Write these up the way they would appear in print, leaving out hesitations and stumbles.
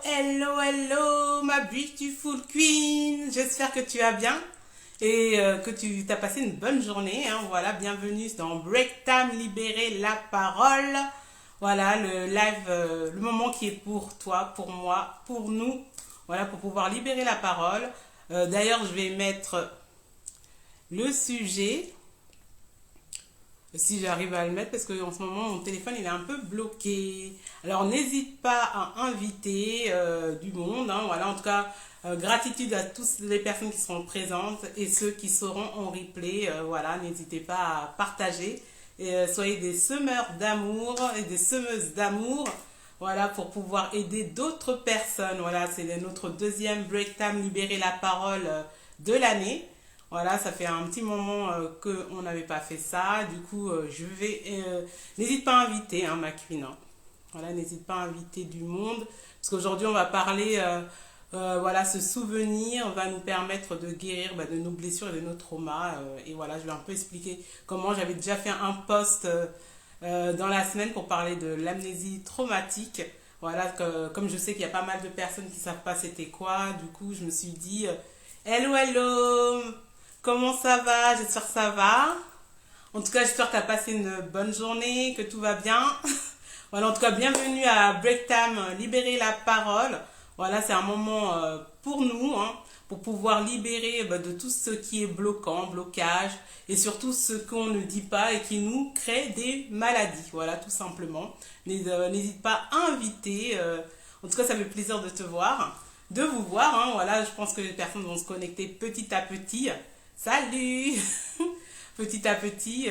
Hello, ma beautiful queen. J'espère que tu vas bien et que tu t'as passé une bonne journée. Hein. Voilà, bienvenue dans Break Time, libérer la parole. Voilà, le live, le moment qui est pour toi, pour moi, pour nous. Voilà, pour pouvoir libérer la parole. D'ailleurs, je vais mettre le sujet. Si j'arrive à le mettre, parce qu'en ce moment, mon téléphone, il est un peu bloqué. Alors, n'hésite pas à inviter du monde. Hein, voilà, en tout cas, gratitude à toutes les personnes qui seront présentes et ceux qui seront en replay. Voilà, n'hésitez pas à partager. Et, soyez des semeurs d'amour et des semeuses d'amour. Voilà, pour pouvoir aider d'autres personnes. Voilà, c'est notre deuxième Break Time, libérer la parole de l'année. Voilà, ça fait un petit moment qu'on n'avait pas fait ça. Du coup, je vais. N'hésite pas à inviter, hein, ma queen. Hein. Voilà, n'hésite pas à inviter du monde. Parce qu'aujourd'hui, on va parler. Voilà, ce souvenir va nous permettre de guérir de nos blessures et de nos traumas. Et voilà, je vais un peu expliquer comment j'avais déjà fait un post dans la semaine pour parler de l'amnésie traumatique. Voilà, comme je sais qu'il y a pas mal de personnes qui ne savent pas c'était quoi, du coup, je me suis dit. Hello, comment ça va? J'espère que ça va. En tout cas, j'espère que tu as passé une bonne journée, que tout va bien. Voilà, en tout cas, bienvenue à Break Time, libérer la parole. Voilà, c'est un moment pour nous, hein, pour pouvoir libérer de tout ce qui est bloquant, blocage, et surtout ce qu'on ne dit pas et qui nous crée des maladies. Voilà, tout simplement. N'hésite pas à inviter. En tout cas, ça fait plaisir de te voir, de vous voir. Hein, voilà, je pense que les personnes vont se connecter petit à petit. Salut petit à petit.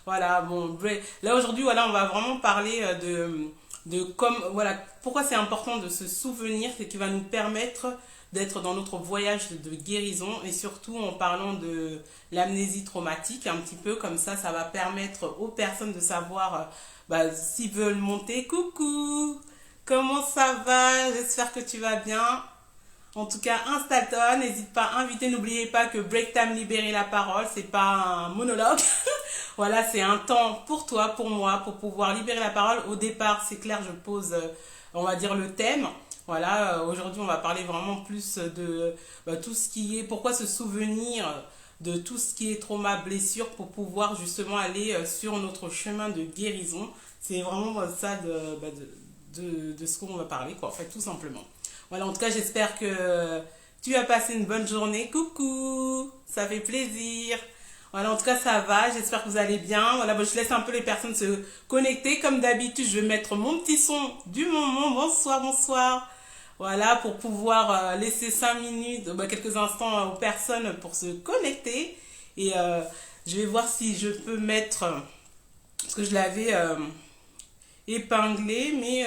Voilà, bon, là aujourd'hui, voilà, on va vraiment parler de comme, voilà, pourquoi c'est important de se souvenir, c'est qui va nous permettre d'être dans notre voyage de guérison et surtout en parlant de l'amnésie traumatique, un petit peu comme ça va permettre aux personnes de savoir s'ils veulent monter. Coucou, comment ça va? J'espère que tu vas bien. En tout cas, installe-toi, n'hésite pas à inviter, n'oubliez pas que Break Time, libérer la parole, c'est pas un monologue. Voilà, c'est un temps pour toi, pour moi, pour pouvoir libérer la parole. Au départ, c'est clair, je pose, on va dire, le thème. Voilà, aujourd'hui, on va parler vraiment plus de tout ce qui est, pourquoi se souvenir de tout ce qui est trauma, blessure, pour pouvoir justement aller sur notre chemin de guérison. C'est vraiment ça de ce qu'on va parler, quoi, en fait, tout simplement. Voilà, en tout cas, j'espère que tu as passé une bonne journée. Coucou, ça fait plaisir. Voilà, en tout cas, ça va. J'espère que vous allez bien. Voilà, je laisse un peu les personnes se connecter. Comme d'habitude, je vais mettre mon petit son du moment. Bonsoir, bonsoir. Voilà, pour pouvoir laisser 5 minutes, quelques instants aux personnes pour se connecter. Et je vais voir si je peux mettre, parce que je l'avais épinglé, mais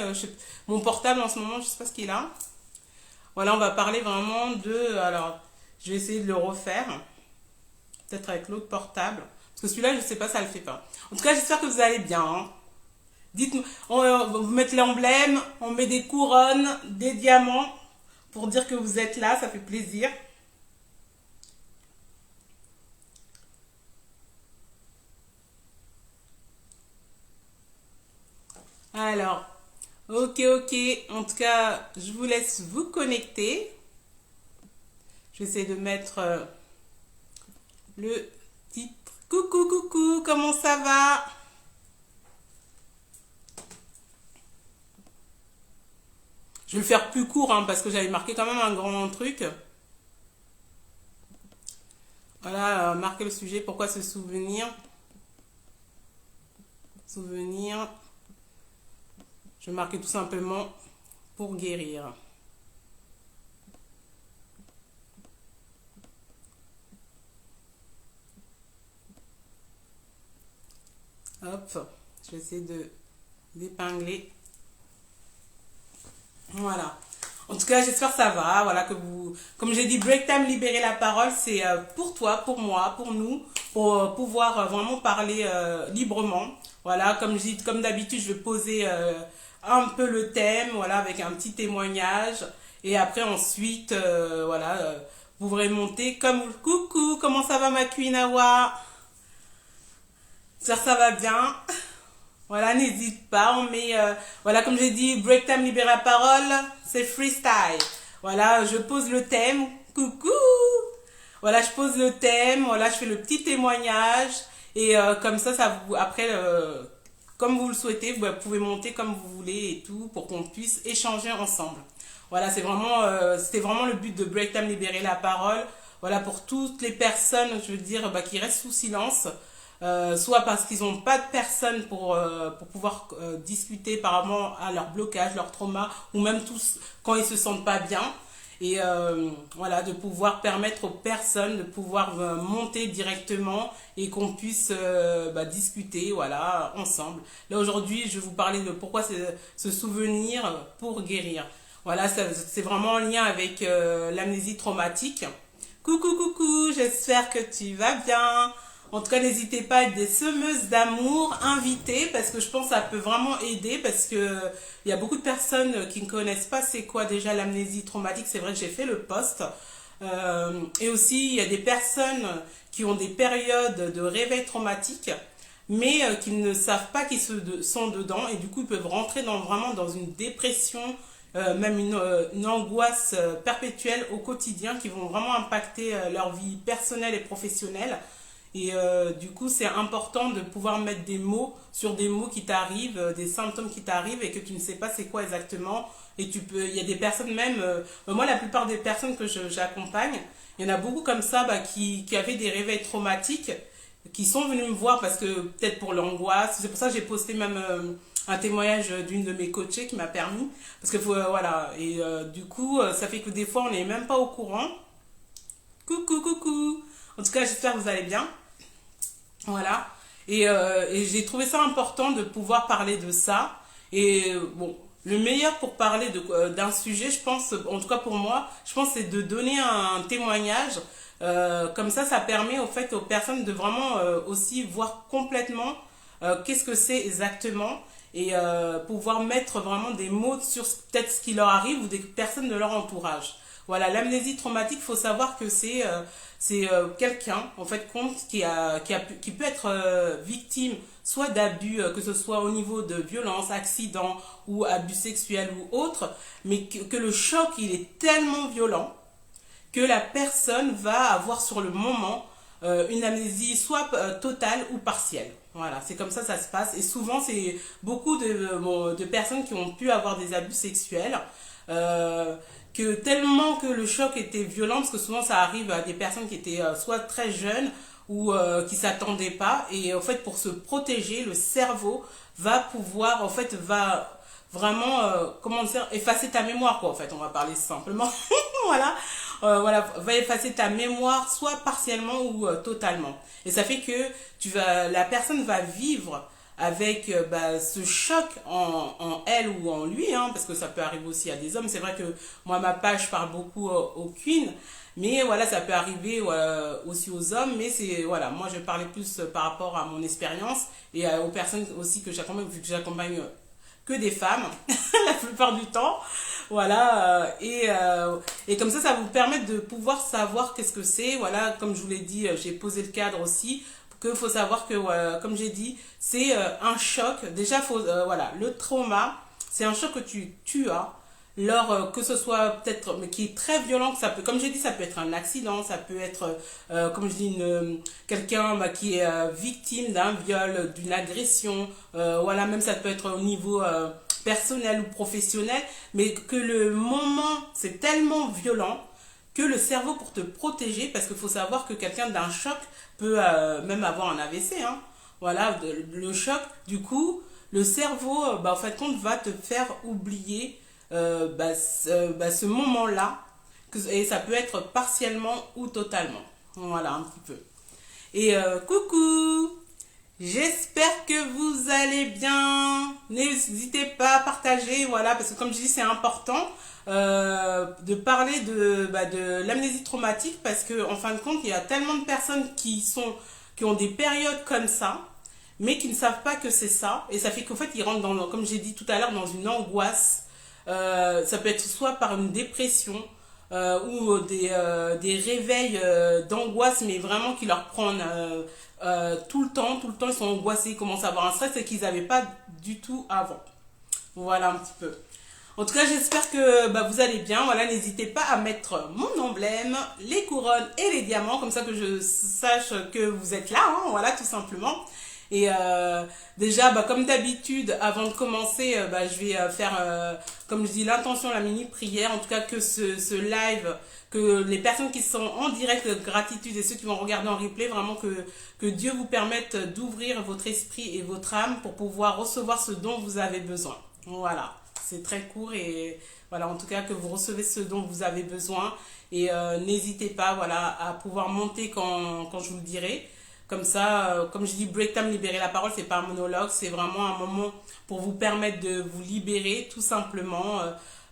mon portable en ce moment, je ne sais pas ce qu'il a. Voilà, on va parler vraiment de... Alors, je vais essayer de le refaire. Peut-être avec l'autre portable. Parce que celui-là, je ne sais pas, ça ne le fait pas. En tout cas, j'espère que vous allez bien. Hein. Dites-nous, on va vous mettre l'emblème, on met des couronnes, des diamants, pour dire que vous êtes là, ça fait plaisir. Alors, ok. En tout cas, je vous laisse vous connecter. Je vais essayer de mettre le titre. Coucou, comment ça va? Je vais le faire plus court, hein, parce que j'avais marqué quand même un grand truc. Voilà, marquer le sujet, pourquoi se souvenir? Souvenir. Je vais marquer tout simplement pour guérir. Hop, je vais essayer d'épingler. Voilà. En tout cas, j'espère que ça va. Voilà, que vous, comme j'ai dit, Break Time, libérer la parole, c'est pour toi, pour moi, pour nous, pour pouvoir vraiment parler librement. Voilà, comme d'habitude, je vais poser un peu le thème, voilà, avec un petit témoignage. Et après, ensuite, voilà, vous pourrez monter comme coucou, comment ça va ma queen Awa? J'espère que ça va bien. Voilà, n'hésite pas. On met, voilà, comme j'ai dit, break time, libérer la parole, c'est freestyle. Voilà, je pose le thème. Coucou! Voilà, je pose le thème. Voilà, je fais le petit témoignage. Et comme ça vous, après, comme vous le souhaitez, vous pouvez monter comme vous voulez et tout pour qu'on puisse échanger ensemble. Voilà, c'était vraiment le but de Break Time Libérer la parole. Voilà, pour toutes les personnes, je veux dire, qui restent sous silence, soit parce qu'ils n'ont pas de personne pour pouvoir discuter par rapport à leur blocage, leur trauma, ou même tous quand ils se sentent pas bien. Et voilà, de pouvoir permettre aux personnes de pouvoir monter directement et qu'on puisse discuter, voilà, ensemble. Là aujourd'hui, je vais vous parler de pourquoi se souvenir pour guérir. Voilà, c'est vraiment en lien avec l'amnésie traumatique. Coucou, coucou, j'espère que tu vas bien. En tout cas, n'hésitez pas à être des semeuses d'amour invitées parce que je pense que ça peut vraiment aider parce que il y a beaucoup de personnes qui ne connaissent pas c'est quoi déjà l'amnésie traumatique. C'est vrai que j'ai fait le post. Et aussi, il y a des personnes qui ont des périodes de réveil traumatique mais qui ne savent pas qu'ils sont dedans et du coup ils peuvent rentrer vraiment dans une dépression, même une angoisse perpétuelle au quotidien qui vont vraiment impacter leur vie personnelle et professionnelle. Et du coup, c'est important de pouvoir mettre des mots sur des mots qui t'arrivent, des symptômes qui t'arrivent et que tu ne sais pas c'est quoi exactement. Et il y a des personnes même, moi la plupart des personnes que j'accompagne, il y en a beaucoup comme ça qui avaient des réveils traumatiques, qui sont venus me voir parce que peut-être pour l'angoisse. C'est pour ça que j'ai posté même un témoignage d'une de mes coachées qui m'a permis. Parce que voilà, et du coup, ça fait que des fois on n'est même pas au courant. Coucou, coucou. En tout cas, j'espère que vous allez bien. Voilà. Et j'ai trouvé ça important de pouvoir parler de ça. Et bon, le meilleur pour parler d'un sujet, je pense, en tout cas pour moi, je pense c'est de donner un témoignage. Comme ça permet au fait aux personnes de vraiment aussi voir complètement qu'est-ce que c'est exactement et pouvoir mettre vraiment des mots sur peut-être ce qui leur arrive ou des personnes de leur entourage. Voilà, l'amnésie traumatique, il faut savoir que c'est quelqu'un, en fait, compte qui peut être victime soit d'abus, que ce soit au niveau de violence, accident ou abus sexuels ou autre, mais que le choc, il est tellement violent que la personne va avoir sur le moment une amnésie soit totale ou partielle. Voilà, c'est comme ça se passe. Et souvent, c'est beaucoup de personnes qui ont pu avoir des abus sexuels. Que tellement que le choc était violent, parce que souvent ça arrive à des personnes qui étaient soit très jeunes ou qui s'attendaient pas. Et en fait, pour se protéger, le cerveau va pouvoir, en fait, va vraiment, comment dire, effacer ta mémoire, quoi. En fait, on va parler simplement. Voilà. Voilà, va effacer ta mémoire soit partiellement ou totalement. Et ça fait que la personne va vivre avec ce choc en elle ou en lui, hein, parce que ça peut arriver aussi à des hommes. C'est vrai que moi, ma page, je parle beaucoup aux queens, mais voilà, ça peut arriver aussi aux hommes. Mais voilà, moi, je parlais plus par rapport à mon expérience et aux personnes aussi que j'accompagne, vu que j'accompagne que des femmes la plupart du temps. Voilà, et comme ça vous permet de pouvoir savoir qu'est-ce que c'est. Voilà, comme je vous l'ai dit, j'ai posé le cadre aussi, qu'il faut savoir que, comme j'ai dit, c'est un choc. Déjà, voilà, le trauma, c'est un choc que tu as, lors que ce soit peut-être, mais qui est très violent, que ça peut, comme j'ai dit, ça peut être un accident, ça peut être, comme je dis, quelqu'un qui est victime d'un viol, d'une agression, voilà, même ça peut être au niveau personnel ou professionnel, mais que le moment, c'est tellement violent que le cerveau, pour te protéger, parce qu'il faut savoir que quelqu'un d'un choc peut même avoir un AVC, hein, voilà, le choc, du coup, le cerveau, en fait, compte, va te faire oublier ce moment-là, et ça peut être partiellement ou totalement. Voilà, un petit peu. Et coucou! J'espère que vous allez bien. N'hésitez pas à partager, voilà, parce que comme je dis, c'est important de parler de l'amnésie traumatique, parce que en fin de compte, il y a tellement de personnes qui ont des périodes comme ça, mais qui ne savent pas que c'est ça, et ça fait qu'en fait, ils rentrent comme j'ai dit tout à l'heure, dans une angoisse. Ça peut être soit par une dépression, ou des réveils d'angoisse, mais vraiment qui leur prennent tout le temps, ils sont angoissés, ils commencent à avoir un stress et qu'ils n'avaient pas du tout avant. Voilà un petit peu. En tout cas, j'espère que vous allez bien. Voilà, n'hésitez pas à mettre mon emblème, les couronnes et les diamants, comme ça que je sache que vous êtes là, hein, voilà, tout simplement. Et déjà, comme d'habitude, avant de commencer, je vais faire, comme je dis, l'intention, la mini prière. En tout cas, que ce live, que les personnes qui sont en direct de gratitude et ceux qui vont regarder en replay, vraiment que Dieu vous permette d'ouvrir votre esprit et votre âme pour pouvoir recevoir ce dont vous avez besoin. Voilà, c'est très court et voilà, en tout cas, que vous recevez ce dont vous avez besoin. Et n'hésitez pas, voilà, à pouvoir monter quand je vous le dirai. Comme ça, comme je dis, break time, libérer la parole, c'est pas un monologue, c'est vraiment un moment pour vous permettre de vous libérer, tout simplement,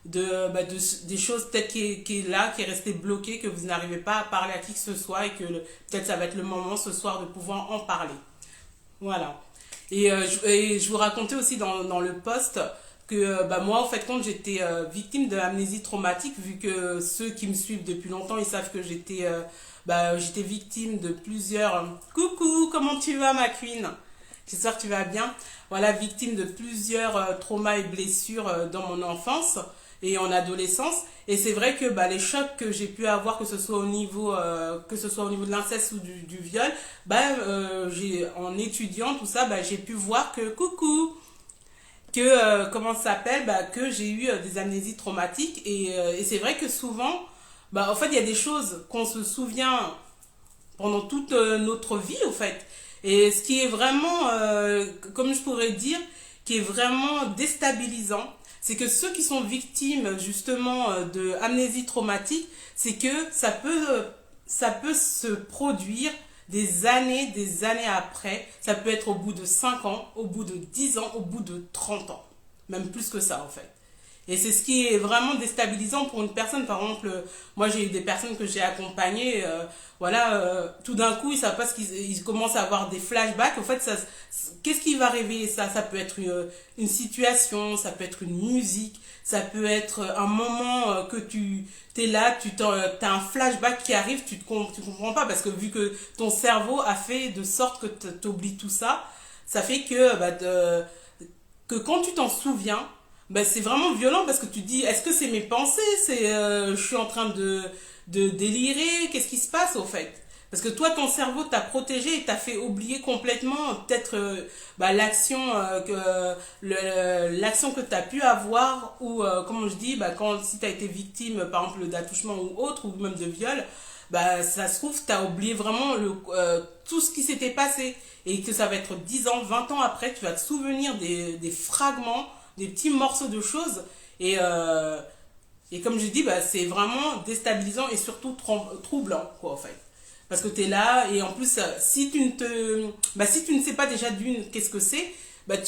des choses peut-être qui est là, qui est resté bloqué, que vous n'arrivez pas à parler à qui que ce soit et que peut-être ça va être le moment ce soir de pouvoir en parler. Voilà. Et je vous racontais aussi dans le post que moi, en fait, quand j'étais victime de l'amnésie traumatique, vu que ceux qui me suivent depuis longtemps, ils savent que j'étais victime de plusieurs... Coucou, comment tu vas, ma queen? J'espère que tu vas bien. Voilà, victime de plusieurs traumas et blessures dans mon enfance et en adolescence. Et c'est vrai que les chocs que j'ai pu avoir, que ce soit au niveau de l'inceste ou du viol, en étudiant tout ça, j'ai pu voir que coucou, que comment ça s'appelle, que j'ai eu des amnésies traumatiques et c'est vrai que souvent, en fait, il y a des choses qu'on se souvient pendant toute notre vie, au fait. Et ce qui est vraiment, comme je pourrais dire, qui est vraiment déstabilisant, c'est que ceux qui sont victimes justement de amnésie traumatique, c'est que ça peut se produire des années après. Ça peut être au bout de 5 ans, au bout de 10 ans, au bout de 30 ans. Même plus que ça, en fait. Et c'est ce qui est vraiment déstabilisant pour une personne. Par exemple, moi j'ai eu des personnes que j'ai accompagnées, tout d'un coup ils savent pas ils commencent à avoir des flashbacks. En fait, qu'est-ce qui va réveiller ça? Ça peut être une situation, ça peut être une musique, ça peut être un moment que tu es là, t'as un flashback qui arrive, tu comprends pas parce que vu que ton cerveau a fait de sorte que tu oublies tout ça, ça fait que quand tu t'en souviens, c'est vraiment violent parce que tu te dis, est-ce que c'est mes pensées, je suis en train de délirer, qu'est-ce qui se passe au fait? Parce que toi, ton cerveau t'a protégé et t'a fait oublier complètement peut-être l'action l'action que tu as pu avoir ou, comme je dis, si tu as été victime, par exemple, d'attouchement ou autre, ou même de viol, ça se trouve, tu as oublié vraiment tout ce qui s'était passé. Et que ça va être 10 ans, 20 ans après, tu vas te souvenir des fragments, des petits morceaux de choses. Et comme je dis, c'est vraiment déstabilisant et surtout troublant, quoi, en fait. Parce que tu es là et en plus, si tu ne sais pas déjà d'une qu'est-ce que c'est,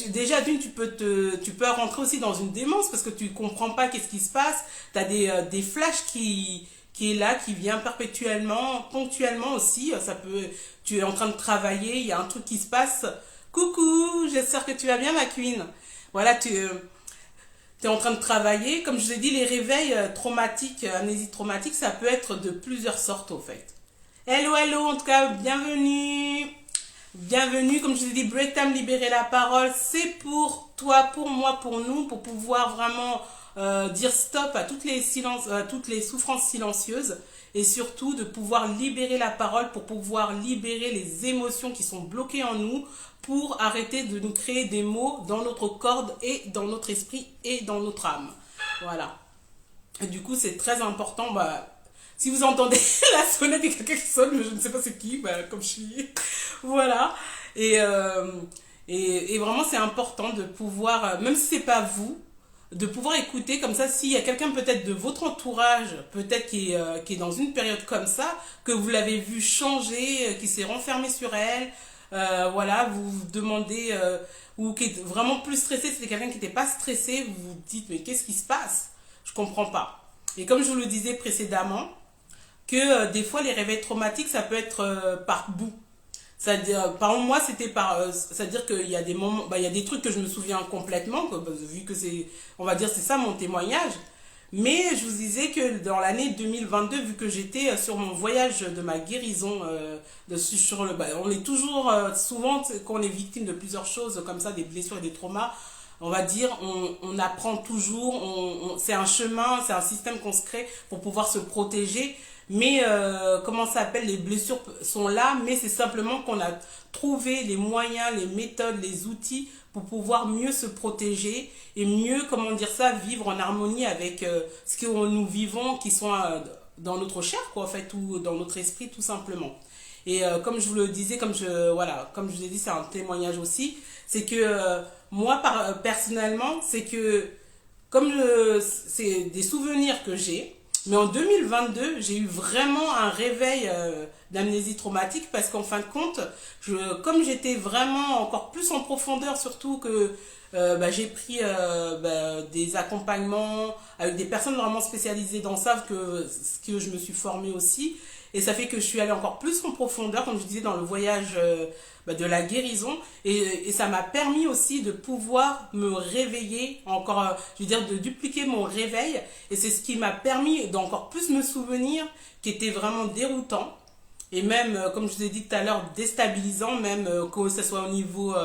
déjà d'une tu peux rentrer aussi dans une démence parce que tu comprends pas qu'est-ce qui se passe. Tu as des flashs qui est là, qui vient perpétuellement, ponctuellement aussi. Tu es en train de travailler, il y a un truc qui se passe. Coucou, j'espère que tu vas bien, ma queen. Voilà, tu es en train de travailler. Comme je l'ai dit, les réveils traumatiques, amnésie traumatique, ça peut être de plusieurs sortes, au fait. Hello, hello, en tout cas, bienvenue. Bienvenue, comme je vous ai dit, Break Time, libérer la parole, c'est pour toi, pour moi, pour nous, pour pouvoir vraiment dire stop à toutes les souffrances silencieuses et surtout de pouvoir libérer la parole pour pouvoir libérer les émotions qui sont bloquées en nous pour arrêter de nous créer des maux dans notre corps et dans notre esprit et dans notre âme. Voilà. Et du coup, c'est très important. Si vous entendez la sonnette et quelqu'un qui sonne, mais je ne sais pas c'est qui, comme je suis. Voilà. Et vraiment, c'est important de pouvoir, même si c'est pas vous, de pouvoir écouter comme ça. S'il y a quelqu'un peut-être de votre entourage, peut-être qui est dans une période comme ça, que vous l'avez vu changer, qui s'est renfermé sur elle, vous vous demandez, ou qui est vraiment plus stressé, c'était quelqu'un qui n'était pas stressé, vous vous dites, mais qu'est-ce qui se passe? Je comprends pas. Et comme je vous le disais précédemment, que des fois les réveils traumatiques ça peut être par bout, c'est-à-dire par exemple moi c'était c'est-à-dire qu'il y a des moments il y a des trucs que je me souviens complètement vu que c'est on va dire c'est ça mon témoignage, Mais je vous disais que dans l'année 2022, vu que j'étais sur mon voyage de ma guérison, on est toujours, souvent, quand on est victime de plusieurs choses comme ça, des blessures et des traumas, on va dire, on apprend toujours, c'est un chemin, c'est un système qu'on se crée pour pouvoir se protéger. Mais comment ça s'appelle, les blessures sont là, mais c'est simplement qu'on a trouvé les moyens, les méthodes, les outils pour pouvoir mieux se protéger et mieux, comment dire ça, vivre en harmonie avec ce que nous vivons, qui sont dans notre chair, quoi, en fait, ou dans notre esprit, tout simplement. Et comme je vous le disais, comme je vous ai dit, c'est un témoignage aussi, c'est que moi, personnellement, c'est que c'est des souvenirs que j'ai, mais en 2022, j'ai eu vraiment un réveil d'amnésie traumatique parce qu'en fin de compte, comme j'étais vraiment encore plus en profondeur, surtout que j'ai pris des accompagnements avec des personnes vraiment spécialisées dans ça, ce que je me suis formée aussi. Et ça fait que je suis allée encore plus en profondeur, comme je disais, dans le voyage de la guérison. Et ça m'a permis aussi de pouvoir me réveiller, encore, je veux dire, de dupliquer mon réveil. Et c'est ce qui m'a permis d'encore plus me souvenir, qui était vraiment déroutant. Et même, comme je vous ai dit tout à l'heure, déstabilisant, même que ce soit au niveau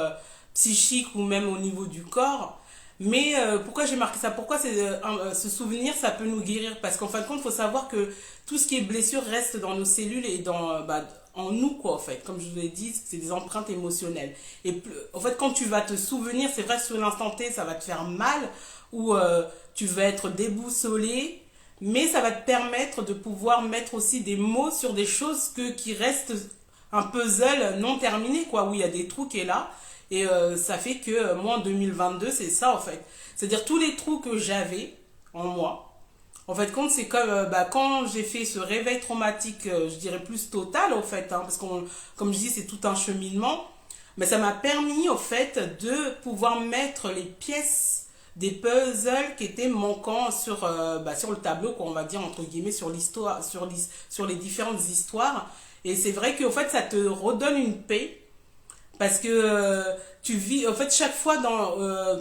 psychique ou même au niveau du corps. Mais pourquoi j'ai marqué ça? Pourquoi ce souvenir, ça peut nous guérir? Parce qu'en fin de compte, il faut savoir que tout ce qui est blessure reste dans nos cellules et en nous, quoi, en fait. Comme je vous l'ai dit, c'est des empreintes émotionnelles. Et en fait, quand tu vas te souvenir, c'est vrai que sur l'instant T, ça va te faire mal ou tu vas être déboussolé, mais ça va te permettre de pouvoir mettre aussi des mots sur des choses qui restent un puzzle non terminé, quoi, où il y a des trous qui est là. Et ça fait que moi en 2022, c'est ça en fait. C'est-à-dire tous les trous que j'avais en moi. En fait, compte, c'est comme quand j'ai fait ce réveil traumatique, je dirais plus total en fait, hein, parce que comme je dis, c'est tout un cheminement. Mais ça m'a permis au fait de pouvoir mettre les pièces des puzzles qui étaient manquants sur le tableau, quoi, on va dire entre guillemets, sur l'histoire, sur les différentes histoires. Et c'est vrai qu'en fait, ça te redonne une paix. Parce que tu vis, en fait, chaque fois,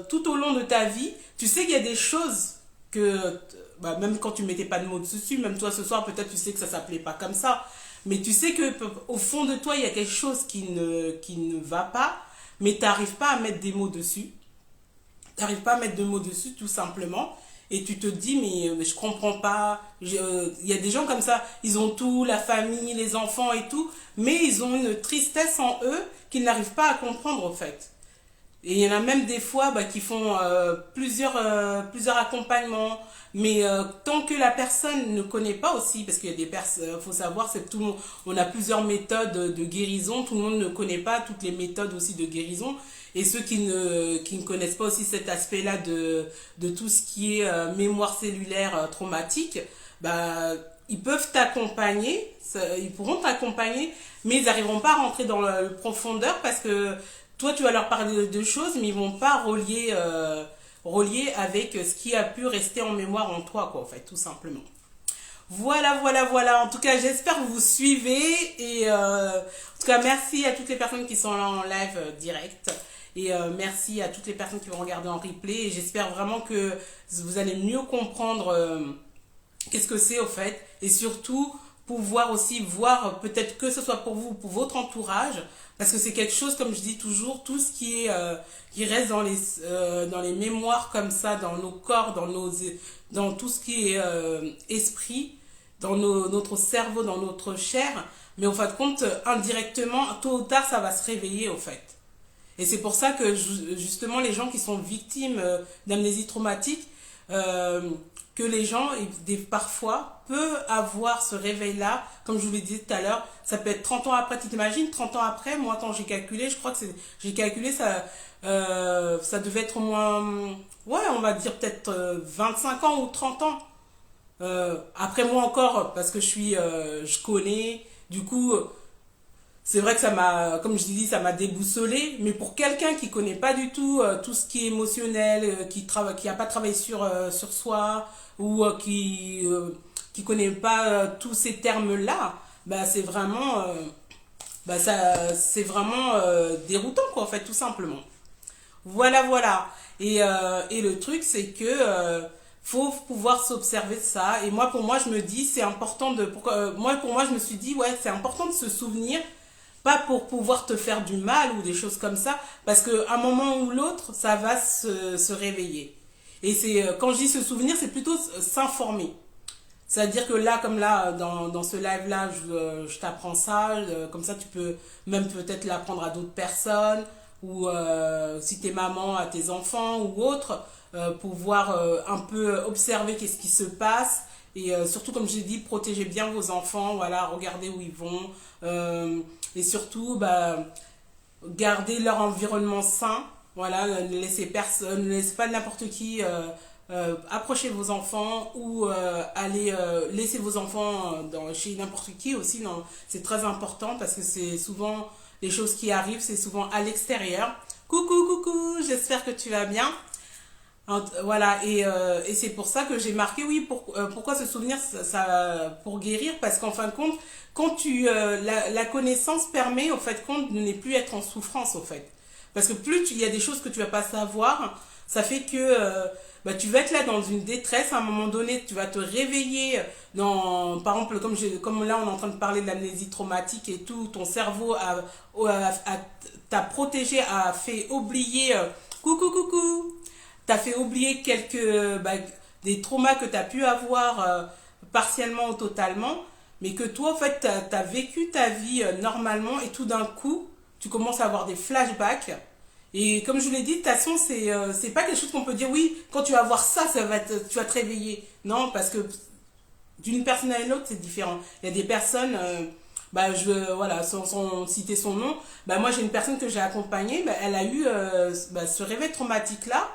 tout au long de ta vie, tu sais qu'il y a des choses que, même quand tu mettais pas de mots dessus, même toi ce soir, peut-être tu sais que ça s'appelait pas comme ça. Mais tu sais que au fond de toi, il y a quelque chose qui ne va pas, mais tu n'arrives pas à mettre des mots dessus. Tu n'arrives pas à mettre de mots dessus, tout simplement. Et tu te dis, mais je comprends pas. Il y a des gens comme ça, ils ont tout, la famille, les enfants et tout, mais ils ont une tristesse en eux qu'ils n'arrivent pas à comprendre, en fait. Et il y en a même des fois qui font plusieurs accompagnements. Mais tant que la personne ne connaît pas aussi, parce qu'il y a des personnes, faut savoir, c'est que tout le monde, on a plusieurs méthodes de guérison, tout le monde ne connaît pas toutes les méthodes aussi de guérison. Et ceux qui ne connaissent pas aussi cet aspect-là de tout ce qui est mémoire cellulaire traumatique, ils peuvent t'accompagner, ils pourront t'accompagner, mais ils n'arriveront pas à rentrer dans la profondeur parce que toi, tu vas leur parler de choses, mais ils vont pas relier avec ce qui a pu rester en mémoire en toi, quoi, en fait, tout simplement. Voilà. En tout cas, j'espère que vous suivez. Et en tout cas, merci à toutes les personnes qui sont là en live direct. Et merci à toutes les personnes qui vont regarder en replay. Et j'espère vraiment que vous allez mieux comprendre qu'est-ce que c'est, au fait. Et surtout, pouvoir aussi voir, peut-être que ce soit pour vous ou pour votre entourage, parce que c'est quelque chose, comme je dis toujours, tout ce qui reste dans les mémoires comme ça, dans nos corps, dans tout ce qui est esprit, dans notre cerveau, dans notre chair, mais en fin de compte, indirectement, tôt ou tard, ça va se réveiller, au fait. Et c'est pour ça que justement les gens qui sont victimes d'amnésie traumatique, que les gens, parfois, peuvent avoir ce réveil-là, comme je vous l'ai dit tout à l'heure, ça peut être 30 ans après, tu t'imagines, 30 ans après, moi quand j'ai calculé, je crois que j'ai calculé, ça devait être au moins, ouais, on va dire peut-être 25 ans ou 30 ans. Après moi encore, parce que je connais, du coup, c'est vrai que comme je dis, ça m'a déboussolé, mais pour quelqu'un qui connaît pas du tout tout ce qui est émotionnel, qui a pas travaillé sur soi, ou qui connaît pas tous ces termes-là, c'est vraiment déroutant, quoi, en fait, tout simplement. Voilà. Et le truc, c'est que faut pouvoir s'observer de ça. Et moi, pour moi, je me dis, c'est important de... pour moi, je me suis dit, ouais, c'est important de se souvenir, pas pour pouvoir te faire du mal ou des choses comme ça, parce qu'à un moment ou l'autre, ça va se réveiller. Et c'est quand je dis se souvenir, c'est plutôt s'informer. C'est-à-dire que là, comme là, dans ce live-là, je t'apprends ça, comme ça tu peux même peut-être l'apprendre à d'autres personnes, ou si t'es maman, à tes enfants ou autres, pouvoir un peu observer qu'est-ce qui se passe, et surtout, comme j'ai dit, protéger bien vos enfants, voilà, regardez où ils vont, et surtout, bah, garder leur environnement sain, voilà, ne laissez personne, ne laissez pas n'importe qui approcher vos enfants ou aller laisser vos enfants chez n'importe qui aussi, non, c'est très important parce que c'est souvent les choses qui arrivent, c'est souvent à l'extérieur. Coucou, coucou, j'espère que tu vas bien. Voilà, et c'est pour ça que j'ai marqué, oui, pourquoi se souvenir, pour guérir, parce qu'en fin de compte, quand la connaissance permet, au fait, compte, de ne plus être en souffrance, au fait. Parce que plus il y a des choses que tu vas pas savoir, ça fait que bah, tu vas être là dans une détresse, à un moment donné, tu vas te réveiller par exemple, comme là, on est en train de parler de l'amnésie traumatique et tout, ton cerveau t'a protégé, a fait oublier, coucou, coucou, t'as fait oublier des traumas que tu as pu avoir partiellement ou totalement, mais que toi, en fait, tu as vécu ta vie normalement et tout d'un coup, tu commences à avoir des flashbacks. Et comme je vous l'ai dit, de toute façon, c'est pas quelque chose qu'on peut dire, oui, quand tu vas voir ça, tu vas te réveiller. Non, parce que d'une personne à une autre, c'est différent. Il y a des personnes, bah, voilà, sans citer son nom, bah, moi j'ai une personne que j'ai accompagnée, bah, elle a eu bah, ce réveil traumatique-là,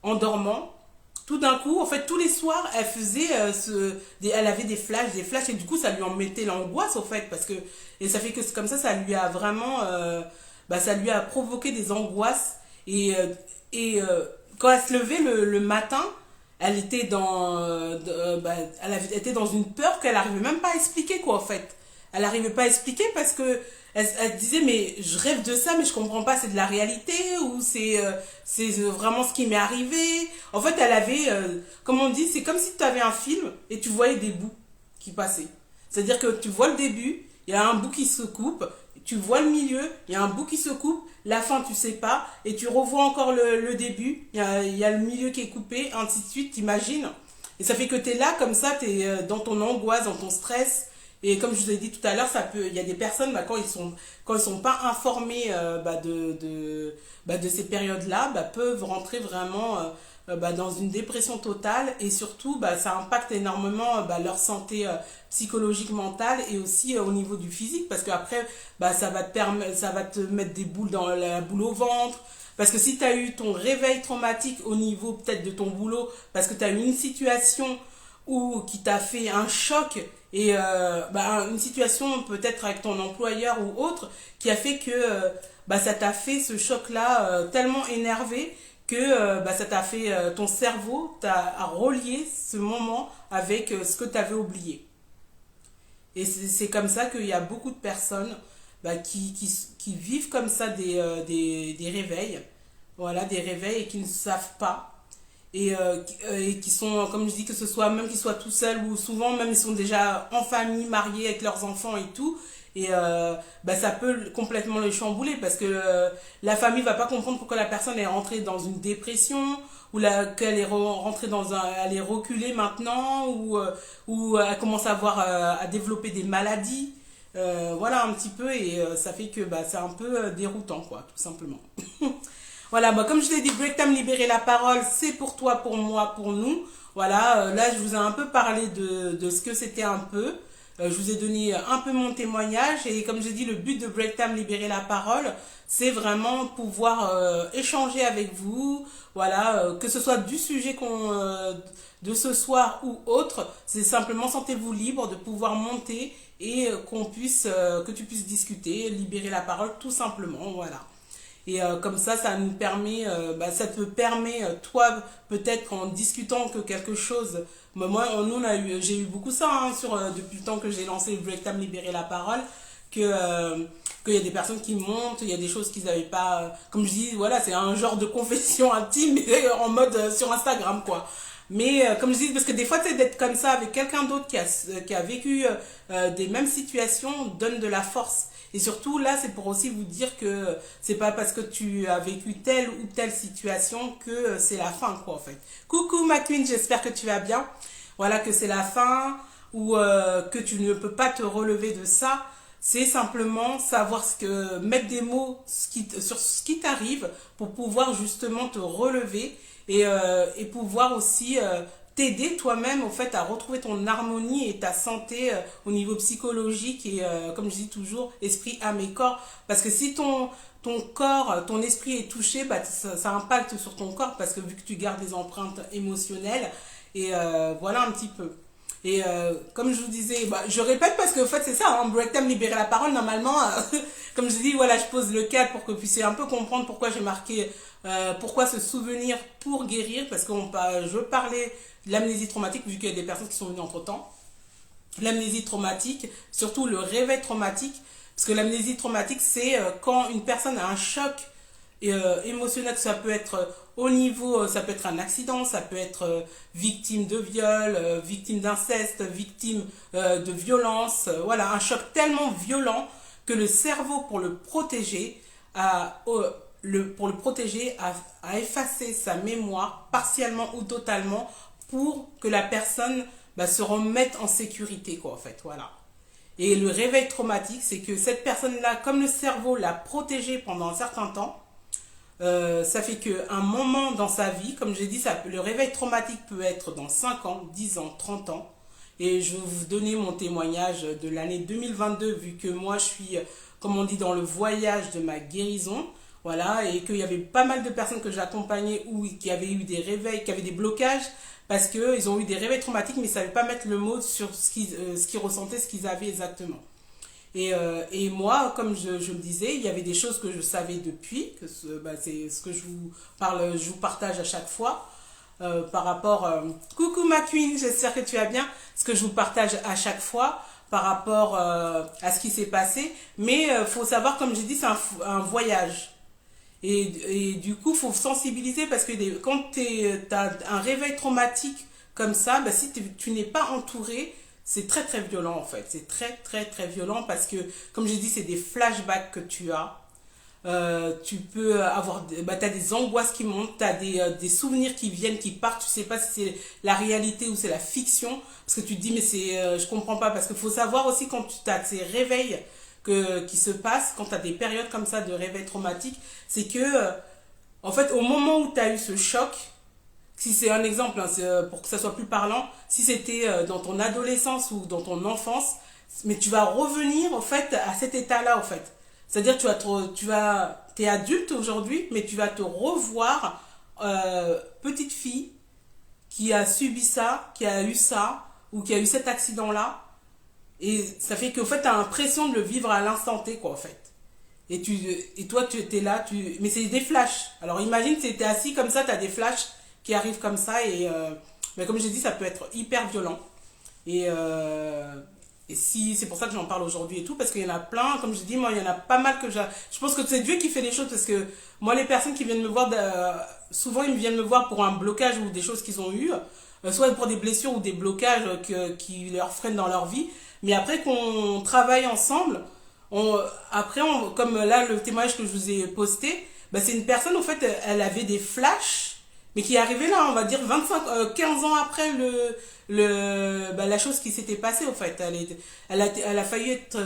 en dormant. Tout d'un coup, en fait, tous les soirs, elle faisait elle avait des flashs, et du coup, ça lui en mettait l'angoisse, au fait, parce que, et ça fait que comme ça lui a vraiment, bah, ça lui a provoqué des angoisses, quand elle se levait le matin, elle était elle était dans une peur qu'elle n'arrivait même pas à expliquer, quoi, en fait. Elle n'arrivait pas à expliquer parce que elle disait, mais je rêve de ça, mais je comprends pas, c'est de la réalité ou c'est vraiment ce qui m'est arrivé. En fait, elle avait, comme on dit, c'est comme si tu avais un film et tu voyais des bouts qui passaient. C'est-à-dire que tu vois le début, il y a un bout qui se coupe, tu vois le milieu, il y a un bout qui se coupe, la fin tu sais pas, et tu revois encore le début, il y a le milieu qui est coupé, ainsi de suite, t'imagines. Et ça fait que tu es là, comme ça, tu es dans ton angoisse, dans ton stress. Et comme je vous ai dit tout à l'heure, il y a des personnes, bah, quand ils sont pas informés de ces périodes-là, bah, peuvent rentrer vraiment bah, dans une dépression totale, et surtout, bah, ça impacte énormément bah, leur santé psychologique, mentale, et aussi au niveau du physique, parce qu'après, bah, ça va te mettre des boules dans la boule au ventre. Parce que si tu as eu ton réveil traumatique au niveau peut-être de ton boulot, parce que tu as eu une situation ou qui t'a fait un choc, et bah, une situation peut-être avec ton employeur ou autre qui a fait que bah, ça t'a fait ce choc-là tellement énervé que bah, ça t'a fait ton cerveau a relié ce moment avec ce que tu avais oublié. Et c'est comme ça qu'il y a beaucoup de personnes bah, qui vivent comme ça des réveils, voilà, des réveils et qui ne savent pas. Et qui sont, comme je dis, que ce soit même qu'ils soient tout seuls ou souvent même ils sont déjà en famille, mariés avec leurs enfants et tout. Et bah, ça peut complètement les chambouler parce que la famille va pas comprendre pourquoi la personne est rentrée dans une dépression ou qu'elle est rentrée elle est reculée maintenant ou elle commence à à développer des maladies. Voilà un petit peu et ça fait que bah, c'est un peu déroutant quoi, tout simplement. Voilà, bah, comme je l'ai dit, Break Time, libérer la parole, c'est pour toi, pour moi, pour nous. Voilà, là, je vous ai un peu parlé de ce que c'était un peu. Je vous ai donné un peu mon témoignage. Et comme j'ai dit, le but de Break Time, libérer la parole, c'est vraiment pouvoir échanger avec vous. Voilà, que ce soit du sujet de ce soir ou autre. C'est simplement, sentez-vous libre de pouvoir monter et que tu puisses discuter, libérer la parole, tout simplement. Voilà. Et comme ça nous permet, bah, ça te permet, toi, peut-être en discutant que quelque chose. Moi, j'ai eu beaucoup ça hein, depuis le temps que j'ai lancé le Break Time Libérer la parole, qu'il y a des personnes qui montent, il y a des choses qu'ils n'avaient pas. Comme je dis, voilà, c'est un genre de confession intime, mais en mode sur Instagram, quoi. Mais comme je dis, parce que des fois, tu sais, d'être comme ça avec quelqu'un d'autre qui a vécu des mêmes situations donne de la force. Et surtout, là, c'est pour aussi vous dire que c'est pas parce que tu as vécu telle ou telle situation que c'est la fin, quoi, en fait. Coucou, ma queen, j'espère que tu vas bien. Voilà, que c'est la fin ou que tu ne peux pas te relever de ça. C'est simplement savoir mettre des mots sur ce qui t'arrive pour pouvoir justement te relever et pouvoir aussi t'aider toi-même au fait à retrouver ton harmonie et ta santé au niveau psychologique et comme je dis toujours esprit âme et corps, parce que si ton corps, ton esprit est touché, bah, ça impacte sur ton corps parce que vu que tu gardes des empreintes émotionnelles et voilà un petit peu. Et comme je vous disais, bah, je répète parce que en fait c'est ça, hein, break time, libérer la parole, normalement, comme je dis, voilà, je pose le cadre pour que vous puissiez un peu comprendre pourquoi j'ai marqué, pourquoi se souvenir pour guérir, parce que je parlais de l'amnésie traumatique, vu qu'il y a des personnes qui sont venues entre temps. L'amnésie traumatique, surtout le réveil traumatique, parce que l'amnésie traumatique, c'est quand une personne a un choc émotionnel, que ça peut être au niveau, ça peut être un accident, ça peut être victime de viol, victime d'inceste, victime de violence, voilà, un choc tellement violent que le cerveau, pour le protéger, a effacé sa mémoire partiellement ou totalement pour que la personne bah, se remette en sécurité, quoi, en fait, voilà. Et le réveil traumatique, c'est que cette personne-là, comme le cerveau l'a protégée pendant un certain temps, ça fait qu'un moment dans sa vie, comme j'ai dit, le réveil traumatique peut être dans 5 ans, 10 ans, 30 ans. Et je vais vous donner mon témoignage de l'année 2022, vu que moi je suis, comme on dit, dans le voyage de ma guérison. Voilà, et qu'il y avait pas mal de personnes que j'accompagnais ou qui avaient eu des réveils, qui avaient des blocages, parce qu'ils ont eu des réveils traumatiques, mais ils ne savaient pas mettre le mot sur ce qu'ils ressentaient, ce qu'ils avaient exactement. Et moi, comme je le disais, il y avait des choses que je savais depuis, bah, c'est ce que je vous partage à chaque fois, par rapport... coucou ma queen, j'espère que tu vas bien, ce que je vous partage à chaque fois par rapport à ce qui s'est passé. Mais il faut savoir, comme j'ai dit, c'est un voyage. Et du coup, il faut sensibiliser parce que quand tu as un réveil traumatique comme ça, bah, si tu n'es pas entouré, c'est très très violent en fait. C'est très très très violent parce que, comme j'ai dit, c'est des flashbacks que tu as. Tu peux avoir, bah, t'as des angoisses qui montent, t'as des souvenirs qui viennent, qui partent. Tu sais pas si c'est la réalité ou c'est la fiction, parce que tu te dis mais je comprends pas. Parce qu'il faut savoir aussi quand tu as ces réveils qui se passent, quand tu as des périodes comme ça de réveil traumatique, c'est que en fait au moment où tu as eu ce choc, si c'est un exemple, hein, pour que ça soit plus parlant, si c'était dans ton adolescence ou dans ton enfance, mais tu vas revenir en fait à cet état-là en fait. C'est-à-dire t'es adulte aujourd'hui, mais tu vas te revoir petite fille qui a subi ça, qui a eu ça, ou qui a eu cet accident-là. Et ça fait qu'en fait, tu as l'impression de le vivre à l'instant T, quoi, en fait. Et toi, tu étais là, mais c'est des flashs. Alors imagine que tu étais assis comme ça, tu as des flashs qui arrivent comme ça, mais comme j'ai dit, ça peut être hyper violent. Et, c'est pour ça que j'en parle aujourd'hui et tout, parce qu'il y en a plein, comme je dis, moi, il y en a pas mal je pense que c'est Dieu qui fait les choses, parce que moi, les personnes qui viennent me voir, souvent, ils viennent me voir pour un blocage ou des choses qu'ils ont eues, soit pour des blessures ou des blocages qui leur freinent dans leur vie. Mais après qu'on travaille ensemble, comme là, le témoignage que je vous ai posté, bah, c'est une personne, en fait, elle avait des flashs, mais qui est arrivée là, on va dire 15 ans après la chose qui s'était passée, en fait. Elle a failli être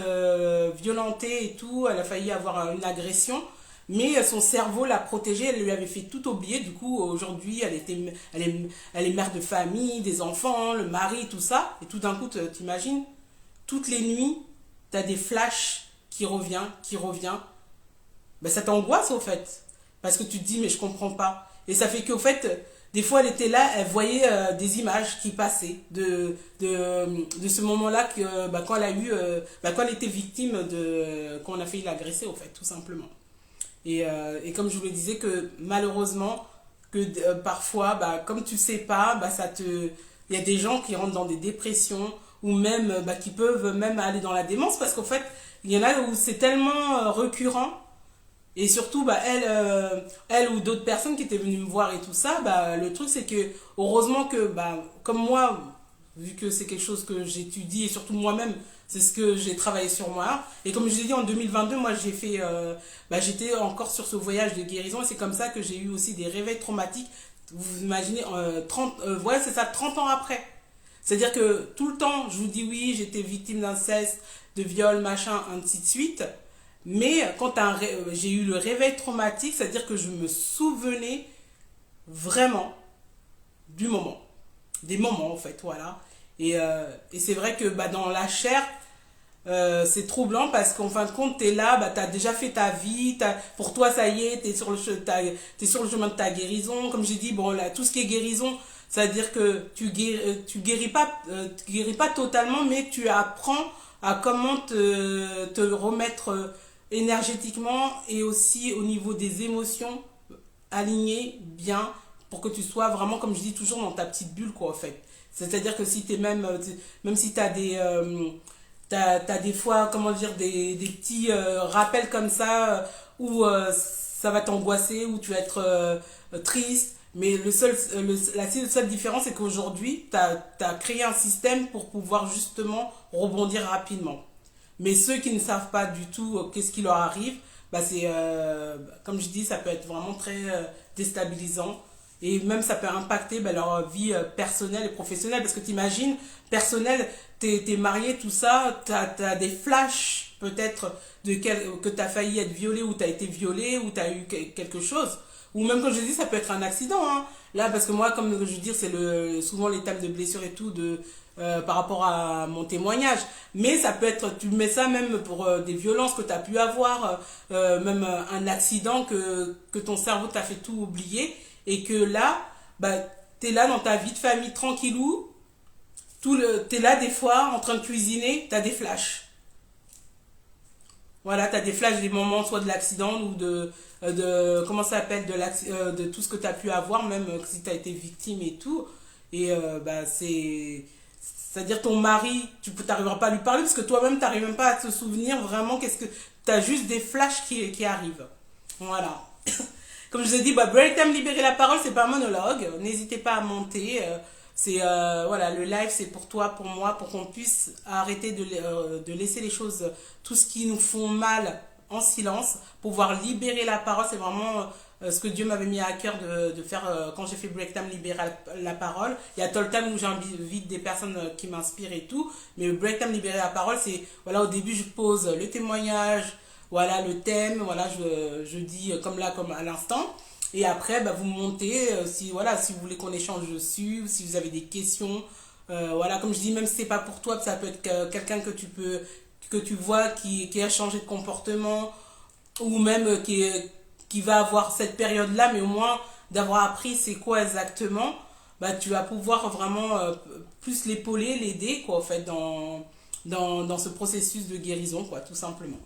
violentée et tout, elle a failli avoir une agression, mais son cerveau l'a protégée, elle lui avait fait tout oublier. Du coup, aujourd'hui, elle est mère de famille, des enfants, le mari, tout ça. Et tout d'un coup, t'imagines, toutes les nuits, tu as des flashs qui revient. Ben, ça t'angoisse au fait. Parce que tu te dis, mais je comprends pas. Et ça fait qu'au fait, des fois, elle était là, elle voyait des images qui passaient de ce moment-là quand quand elle était victime qu'on a failli l'agresser, au fait, tout simplement. Et comme je vous le disais, que malheureusement, parfois, bah, comme tu sais pas, bah, il y a des gens qui rentrent dans des dépressions ou même bah, qui peuvent même aller dans la démence parce qu'en fait, il y en a où c'est tellement récurrent Et surtout, bah, elle ou d'autres personnes qui étaient venues me voir et tout ça, bah, le truc c'est que, heureusement que, bah, comme moi, vu que c'est quelque chose que j'étudie et surtout moi-même, c'est ce que j'ai travaillé sur moi. Et comme je l'ai dit, en 2022, moi j'ai fait, bah, j'étais encore sur ce voyage de guérison et c'est comme ça que j'ai eu aussi des réveils traumatiques. Vous imaginez, 30, ouais, c'est ça, 30 ans après. C'est-à-dire que tout le temps, je vous dis oui, j'étais victime d'inceste, de viol, machin, ainsi de suite. Mais quand j'ai eu le réveil traumatique, c'est-à-dire que je me souvenais vraiment du moment. Des moments, en fait, voilà. Et c'est vrai que bah, dans la chair, c'est troublant parce qu'en fin de compte, tu es là, bah, tu as déjà fait ta vie, pour toi, ça y est, tu es, t'es sur le chemin de ta guérison. Comme j'ai dit, bon, là, tout ce qui est guérison, c'est-à-dire que tu guéris pas totalement, mais tu apprends à comment te remettre énergétiquement et aussi au niveau des émotions aligné bien pour que tu sois vraiment, comme je dis toujours, dans ta petite bulle, quoi, en fait. C'est-à-dire que si tu es même, même si tu as des, t'as des fois, comment dire, des petits rappels comme ça où ça va t'angoisser, où tu vas être triste. Mais la seule différence, c'est qu'aujourd'hui, tu as créé un système pour pouvoir justement rebondir rapidement. Mais ceux qui ne savent pas du tout qu'est-ce qui leur arrive, bah comme je dis, ça peut être vraiment très déstabilisant. Et même ça peut impacter bah, leur vie personnelle et professionnelle. Parce que t'imagines, personnel, t'es marié, tout ça, t'as des flashs peut-être que t'as failli être violé ou t'as été violé ou t'as eu quelque chose. Ou même comme je dis, ça peut être un accident. Hein. Là, parce que moi, comme je veux dire, c'est souvent les thèmes de blessures et tout par rapport à mon témoignage. Mais ça peut être, tu mets ça même pour des violences que tu as pu avoir, même un accident que ton cerveau t'a fait tout oublier. Et que là, bah, tu es là dans ta vie de famille tranquillou. Tu es là des fois en train de cuisiner, tu as des flashs. Voilà, tu as des flashs des moments, soit de l'accident ou comment ça s'appelle, de tout ce que tu as pu avoir, même si tu as été victime et tout. Et bah, c'est-à-dire ton mari, tu n'arriveras pas à lui parler parce que toi-même, tu n'arrives même pas à te souvenir vraiment qu'est-ce que... Tu as juste des flashs qui arrivent. Voilà. Comme je vous ai dit, bah, Break Time Libérer la parole, c'est pas un monologue. N'hésitez pas à monter. Voilà, le live, c'est pour toi, pour moi, pour qu'on puisse arrêter de laisser les choses, tout ce qui nous font mal en silence, pouvoir libérer la parole. C'est vraiment ce que Dieu m'avait mis à cœur de faire quand j'ai fait Break Time Libérer la parole. Il y a Talk Time où j'invite des personnes qui m'inspirent et tout. Mais le Break Time Libérer la parole, c'est, voilà, au début, je pose le témoignage, voilà, le thème, voilà, je dis comme là, comme à l'instant. Et après, bah, vous montez, si vous voulez qu'on échange dessus, ou si vous avez des questions. Voilà, comme je dis, même si c'est pas pour toi, ça peut être quelqu'un que tu vois qui a changé de comportement, ou même qui va avoir cette période-là, mais au moins d'avoir appris c'est quoi exactement, bah, tu vas pouvoir vraiment plus l'épauler, l'aider, quoi, en fait, dans ce processus de guérison, quoi, tout simplement.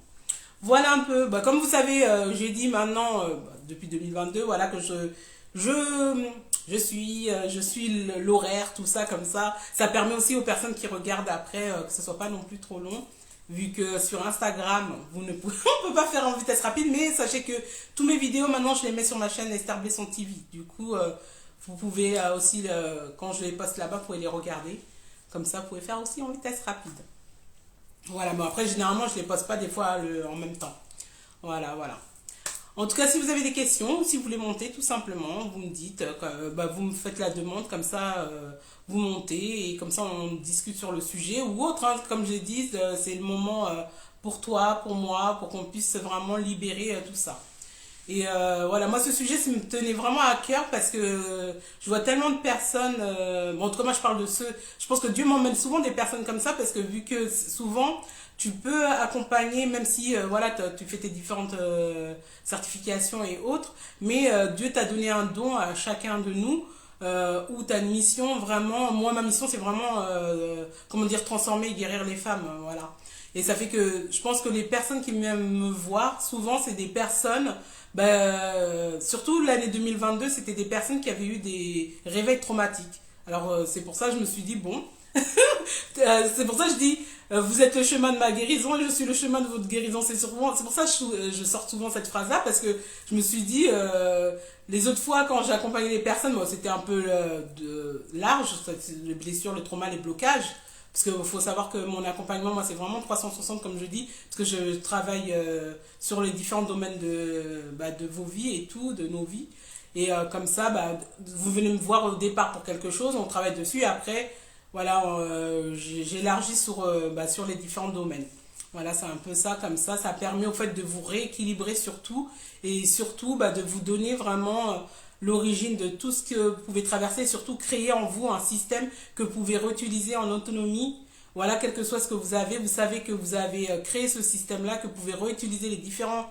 Voilà un peu. Bah, comme vous savez, j'ai dit maintenant, depuis 2022, voilà que je suis l'horaire, tout ça comme ça. Ça permet aussi aux personnes qui regardent après que ce soit pas non plus trop long. Vu que sur Instagram, on peut pas faire en vitesse rapide, mais sachez que tous mes vidéos maintenant, je les mets sur ma chaîne Esther Besson TV. Du coup, vous pouvez aussi, quand je les poste là-bas, vous pouvez les regarder. Comme ça, vous pouvez faire aussi en vitesse rapide. Voilà, mais après, généralement, je ne les pose pas des fois en même temps. Voilà, voilà. En tout cas, si vous avez des questions, ou si vous voulez monter, tout simplement, vous me dites, bah, vous me faites la demande, comme ça, vous montez, et comme ça, on discute sur le sujet, ou autre, hein, comme je dis, c'est le moment pour toi, pour moi, pour qu'on puisse vraiment libérer tout ça. Et voilà, moi ce sujet, ça me tenait vraiment à cœur parce que je vois tellement de personnes, bon, en tout cas moi je parle de ceux, je pense que Dieu m'emmène souvent des personnes comme ça parce que vu que souvent tu peux accompagner, même si voilà, tu fais tes différentes certifications et autres, mais Dieu t'a donné un don à chacun de nous. Où tu as une mission vraiment, moi ma mission c'est vraiment, comment dire, transformer et guérir les femmes, voilà. Et ça fait que je pense que les personnes qui viennent me voir, souvent c'est des personnes, surtout l'année 2022, c'était des personnes qui avaient eu des réveils traumatiques. Alors c'est pour ça que je me suis dit, bon, C'est pour ça que je dis, vous êtes le chemin de ma guérison et je suis le chemin de votre guérison. C'est pour ça que je sors souvent cette phrase-là parce que je me suis dit, les autres fois quand j'ai accompagné les personnes, bon, c'était un peu large, les blessures, le trauma, les blocages. Parce qu'il faut savoir que mon accompagnement, moi, c'est vraiment 360, comme je dis, parce que je travaille sur les différents domaines de vos vies et tout, de nos vies. Et comme ça, vous venez me voir au départ pour quelque chose, on travaille dessus, et après, voilà, j'élargis sur les différents domaines. Voilà, c'est un peu ça, comme ça permet au fait de vous rééquilibrer surtout, et surtout de vous donner vraiment l'origine de tout ce que vous pouvez traverser, et surtout créer en vous un système que vous pouvez réutiliser en autonomie. Voilà, quel que soit ce que vous savez que vous avez créé ce système-là, que vous pouvez réutiliser les différents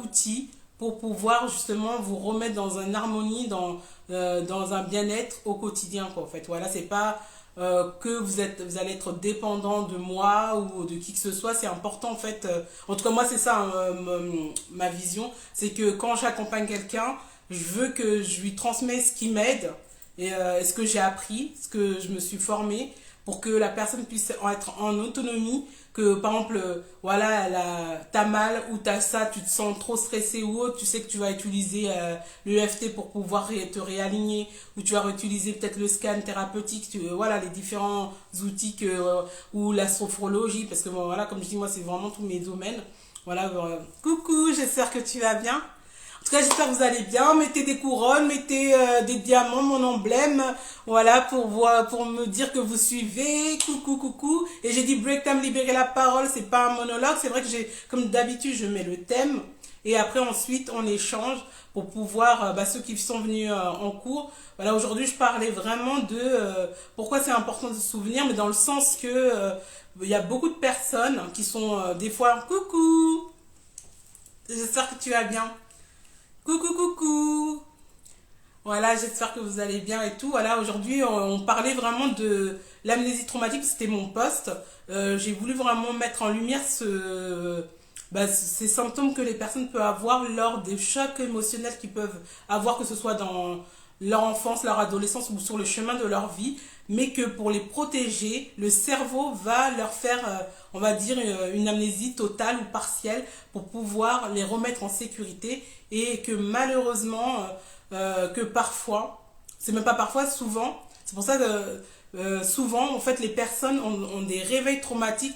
outils pour pouvoir justement vous remettre dans une harmonie, dans un bien-être au quotidien, quoi, en fait. Voilà, c'est pas que vous allez être dépendant de moi ou de qui que ce soit, c'est important en fait. En tout cas, moi, c'est ça ma vision, c'est que quand j'accompagne quelqu'un, je veux que je lui transmets ce qui m'aide et ce que j'ai appris, ce que je me suis formé pour que la personne puisse être en autonomie, que par exemple, voilà, t'as mal ou t'as ça, tu te sens trop stressé ou autre, tu sais que tu vas utiliser l'EFT pour pouvoir te réaligner, ou tu vas réutiliser peut-être le scan thérapeutique, voilà, les différents outils ou la sophrologie, parce que bon, voilà, comme je dis, moi, c'est vraiment tous mes domaines. Voilà, coucou, j'espère que tu vas bien. En tout cas, j'espère que vous allez bien. Mettez des couronnes, mettez des diamants, mon emblème. Voilà, pour me dire que vous suivez. Coucou, coucou. Et j'ai dit break time, libérer la parole. C'est pas un monologue. C'est vrai que comme d'habitude, je mets le thème. Et après, ensuite, on échange pour pouvoir, ceux qui sont venus en cours. Voilà, aujourd'hui, je parlais vraiment de pourquoi c'est important de se souvenir, mais dans le sens que il y a beaucoup de personnes qui sont des fois, coucou. J'espère que tu vas bien. Coucou, coucou. Voilà, j'espère que vous allez bien et tout. Voilà, aujourd'hui, on parlait vraiment de l'amnésie traumatique, c'était mon poste. J'ai voulu vraiment mettre en lumière ces symptômes que les personnes peuvent avoir lors des chocs émotionnels qu'ils peuvent avoir, que ce soit dans leur enfance, leur adolescence ou sur le chemin de leur vie, mais que pour les protéger, le cerveau va leur faire, on va dire, une amnésie totale ou partielle pour pouvoir les remettre en sécurité et que malheureusement, que parfois, c'est même pas parfois, souvent, c'est pour ça que souvent, en fait, les personnes ont des réveils traumatiques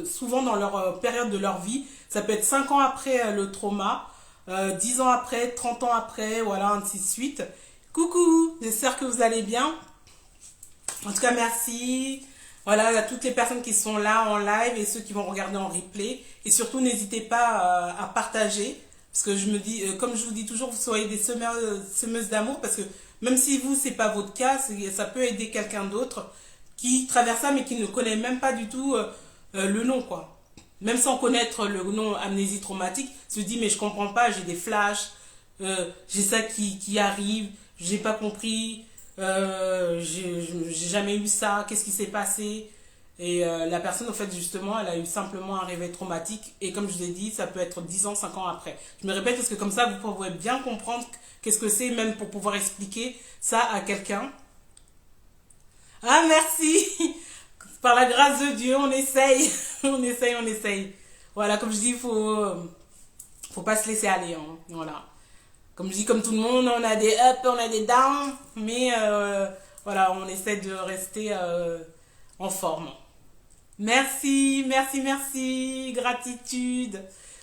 souvent dans leur période de leur vie. Ça peut être 5 ans après le trauma, 10 ans après, 30 ans après, voilà, ainsi de suite. Coucou, j'espère que vous allez bien. En tout cas, merci. Voilà, à toutes les personnes qui sont là en live et ceux qui vont regarder en replay. Et surtout, n'hésitez pas à partager. Parce que je me dis, comme je vous dis toujours, vous soyez des semeuses d'amour. Parce que même si vous, c'est pas votre cas, ça peut aider quelqu'un d'autre qui traverse ça, mais qui ne connaît même pas du tout le nom, quoi. Même sans connaître le nom amnésie traumatique, se dit, mais je comprends pas, j'ai des flashs, j'ai ça qui arrive, j'ai pas compris, j'ai jamais eu ça, qu'est-ce qui s'est passé? Et la personne, en fait, justement, elle a eu simplement un réveil traumatique. Et comme je l'ai dit, ça peut être 10 ans, 5 ans après. Je me répète parce que comme ça, vous pourrez bien comprendre qu'est-ce que c'est, même pour pouvoir expliquer ça à quelqu'un. Ah, merci! Par la grâce de Dieu, on essaye. On essaye, on essaye. Voilà, comme je dis, faut pas se laisser aller. Hein. Voilà. Comme je dis, comme tout le monde, on a des ups, on a des downs. Mais voilà, on essaie de rester en forme. Merci, merci, merci. Gratitude.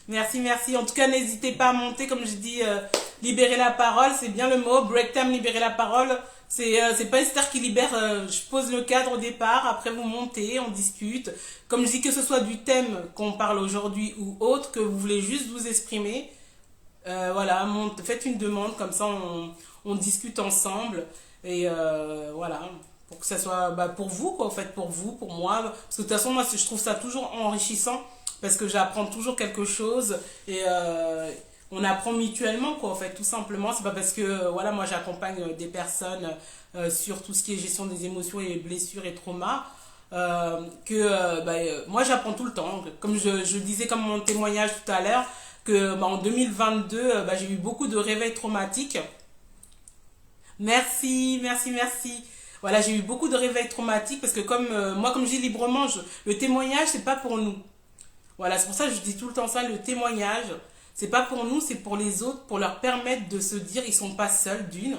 Merci, merci. En tout cas, n'hésitez pas à monter, comme je dis, libérer la parole, c'est bien le mot. Break time, libérer la parole. C'est pas Esther qui libère, je pose le cadre au départ, après vous montez, on discute. Comme je dis, que ce soit du thème qu'on parle aujourd'hui ou autre, que vous voulez juste vous exprimer, voilà, faites une demande, comme ça on discute ensemble. Et voilà, pour que ça soit pour vous, quoi, en fait, pour vous, pour moi. Parce que de toute façon, moi, je trouve ça toujours enrichissant, parce que j'apprends toujours quelque chose. Et on apprend mutuellement, quoi, en fait, tout simplement. C'est pas parce que voilà, moi j'accompagne des personnes sur tout ce qui est gestion des émotions et blessures et traumas, moi j'apprends tout le temps. Comme je disais, comme mon témoignage tout à l'heure, que en 2022 j'ai eu beaucoup de réveils traumatiques. Merci, merci, merci. voilà, j'ai eu beaucoup de réveils traumatiques parce que comme moi, comme je dis librement, le témoignage, c'est pas pour nous. Voilà, c'est pour ça que je dis tout le temps ça, le témoignage, c'est pas pour nous, c'est pour les autres, pour leur permettre de se dire ils sont pas seuls, d'une.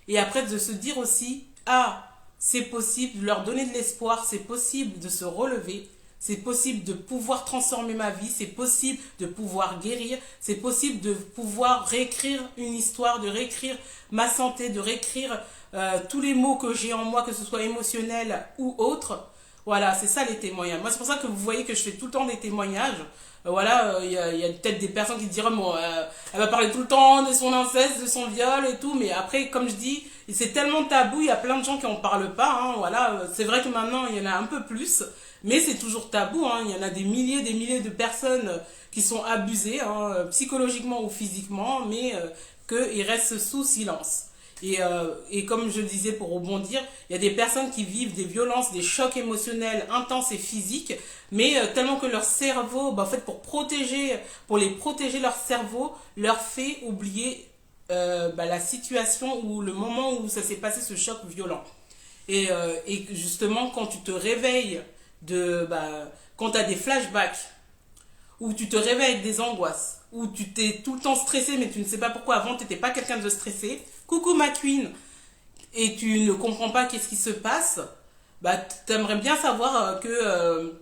Et après de se dire aussi, ah, c'est possible, de leur donner de l'espoir, c'est possible de se relever, c'est possible de pouvoir transformer ma vie, c'est possible de pouvoir guérir, c'est possible de pouvoir réécrire une histoire, de réécrire ma santé, de réécrire tous les mots que j'ai en moi, que ce soit émotionnel ou autre. Voilà, c'est ça les témoignages. Moi, c'est pour ça que vous voyez que je fais tout le temps des témoignages. Voilà, y a peut-être des personnes qui diront, bon, elle va parler tout le temps de son inceste, de son viol et tout, mais après, comme je dis, c'est tellement tabou, il y a plein de gens qui en parlent pas, hein, voilà. C'est vrai que maintenant, il y en a un peu plus, mais c'est toujours tabou, hein. Il y en a des milliers de personnes qui sont abusées, hein, psychologiquement ou physiquement, mais qu'ils restent sous silence. Et comme je le disais pour rebondir, il y a des personnes qui vivent des violences, des chocs émotionnels intenses et physiques, mais tellement que leur cerveau, bah, en fait, pour les protéger, leur cerveau leur fait oublier bah, la situation ou le moment où ça s'est passé ce choc violent. Et justement, quand tu te réveilles quand tu as des flashbacks, où tu te réveilles avec des angoisses, où tu t'es tout le temps stressé, mais tu ne sais pas pourquoi avant tu n'étais pas quelqu'un de stressé. Coucou ma queen, et tu ne comprends pas qu'est-ce qui se passe, bah tu aimerais bien savoir que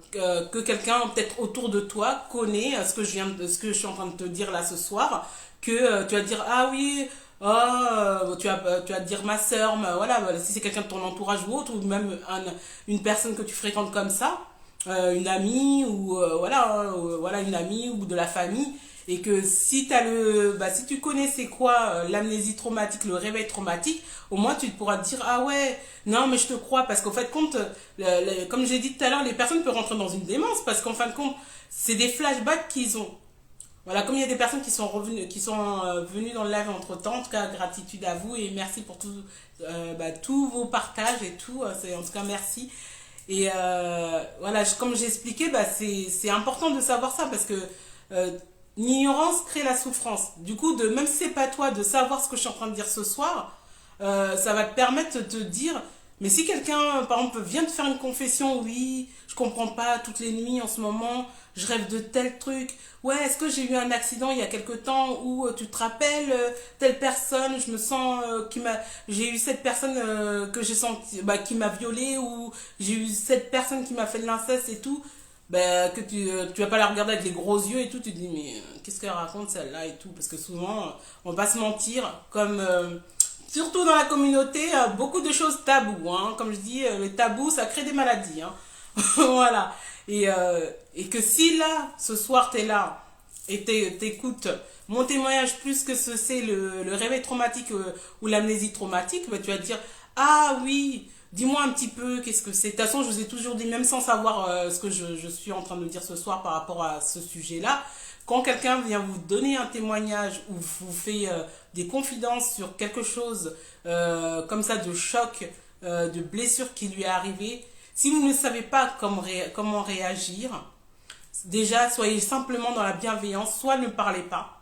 quelqu'un peut-être autour de toi connaît ce que je suis en train de te dire là ce soir, que tu vas dire ah oui, oh, tu vas te dire ma soeur, voilà, si c'est quelqu'un de ton entourage ou autre, ou même une personne que tu fréquentes comme ça, une amie ou voilà une amie ou de la famille, et que si si tu connais c'est quoi l'amnésie traumatique, le réveil traumatique, au moins tu pourras te dire ah ouais, non mais je te crois, parce qu'en fait compte comme j'ai dit tout à l'heure, les personnes peuvent rentrer dans une démence parce qu'en fin de compte c'est des flashbacks qu'ils ont. Voilà, comme il y a des personnes qui sont revenues, qui sont venues dans le live entre temps, en tout cas gratitude à vous et merci pour tous vos partages et tout, en tout cas merci. Et voilà, comme j'ai expliqué, c'est important de savoir ça parce que l'ignorance crée la souffrance. Du coup, même si c'est pas toi, de savoir ce que je suis en train de dire ce soir, ça va te permettre de te dire, mais si quelqu'un, par exemple, vient te faire une confession, oui, je comprends pas, toutes les nuits en ce moment, je rêve de tel truc. Ouais, est-ce que j'ai eu un accident il y a quelque temps où tu te rappelles telle personne, je me sens j'ai eu cette personne que j'ai senti, qui m'a violée, ou j'ai eu cette personne qui m'a fait de l'inceste et tout. Que tu vas pas la regarder avec les gros yeux et tout, tu te dis mais qu'est-ce qu'elle raconte celle-là et tout, parce que souvent on va pas se mentir, comme surtout dans la communauté, beaucoup de choses tabous, hein. Comme je dis, les tabous ça crée des maladies, hein. Voilà. Et que si là ce soir t'es là et t'écoutes mon témoignage, plus que c'est le réveil traumatique ou l'amnésie traumatique, tu vas te dire ah oui, dis-moi un petit peu qu'est-ce que c'est. De toute façon, je vous ai toujours dit, même sans savoir ce que je suis en train de dire ce soir par rapport à ce sujet-là, quand quelqu'un vient vous donner un témoignage ou vous fait des confidences sur quelque chose comme ça, de choc, de blessure qui lui est arrivée, si vous ne savez pas comment réagir, déjà, soyez simplement dans la bienveillance, soit ne parlez pas.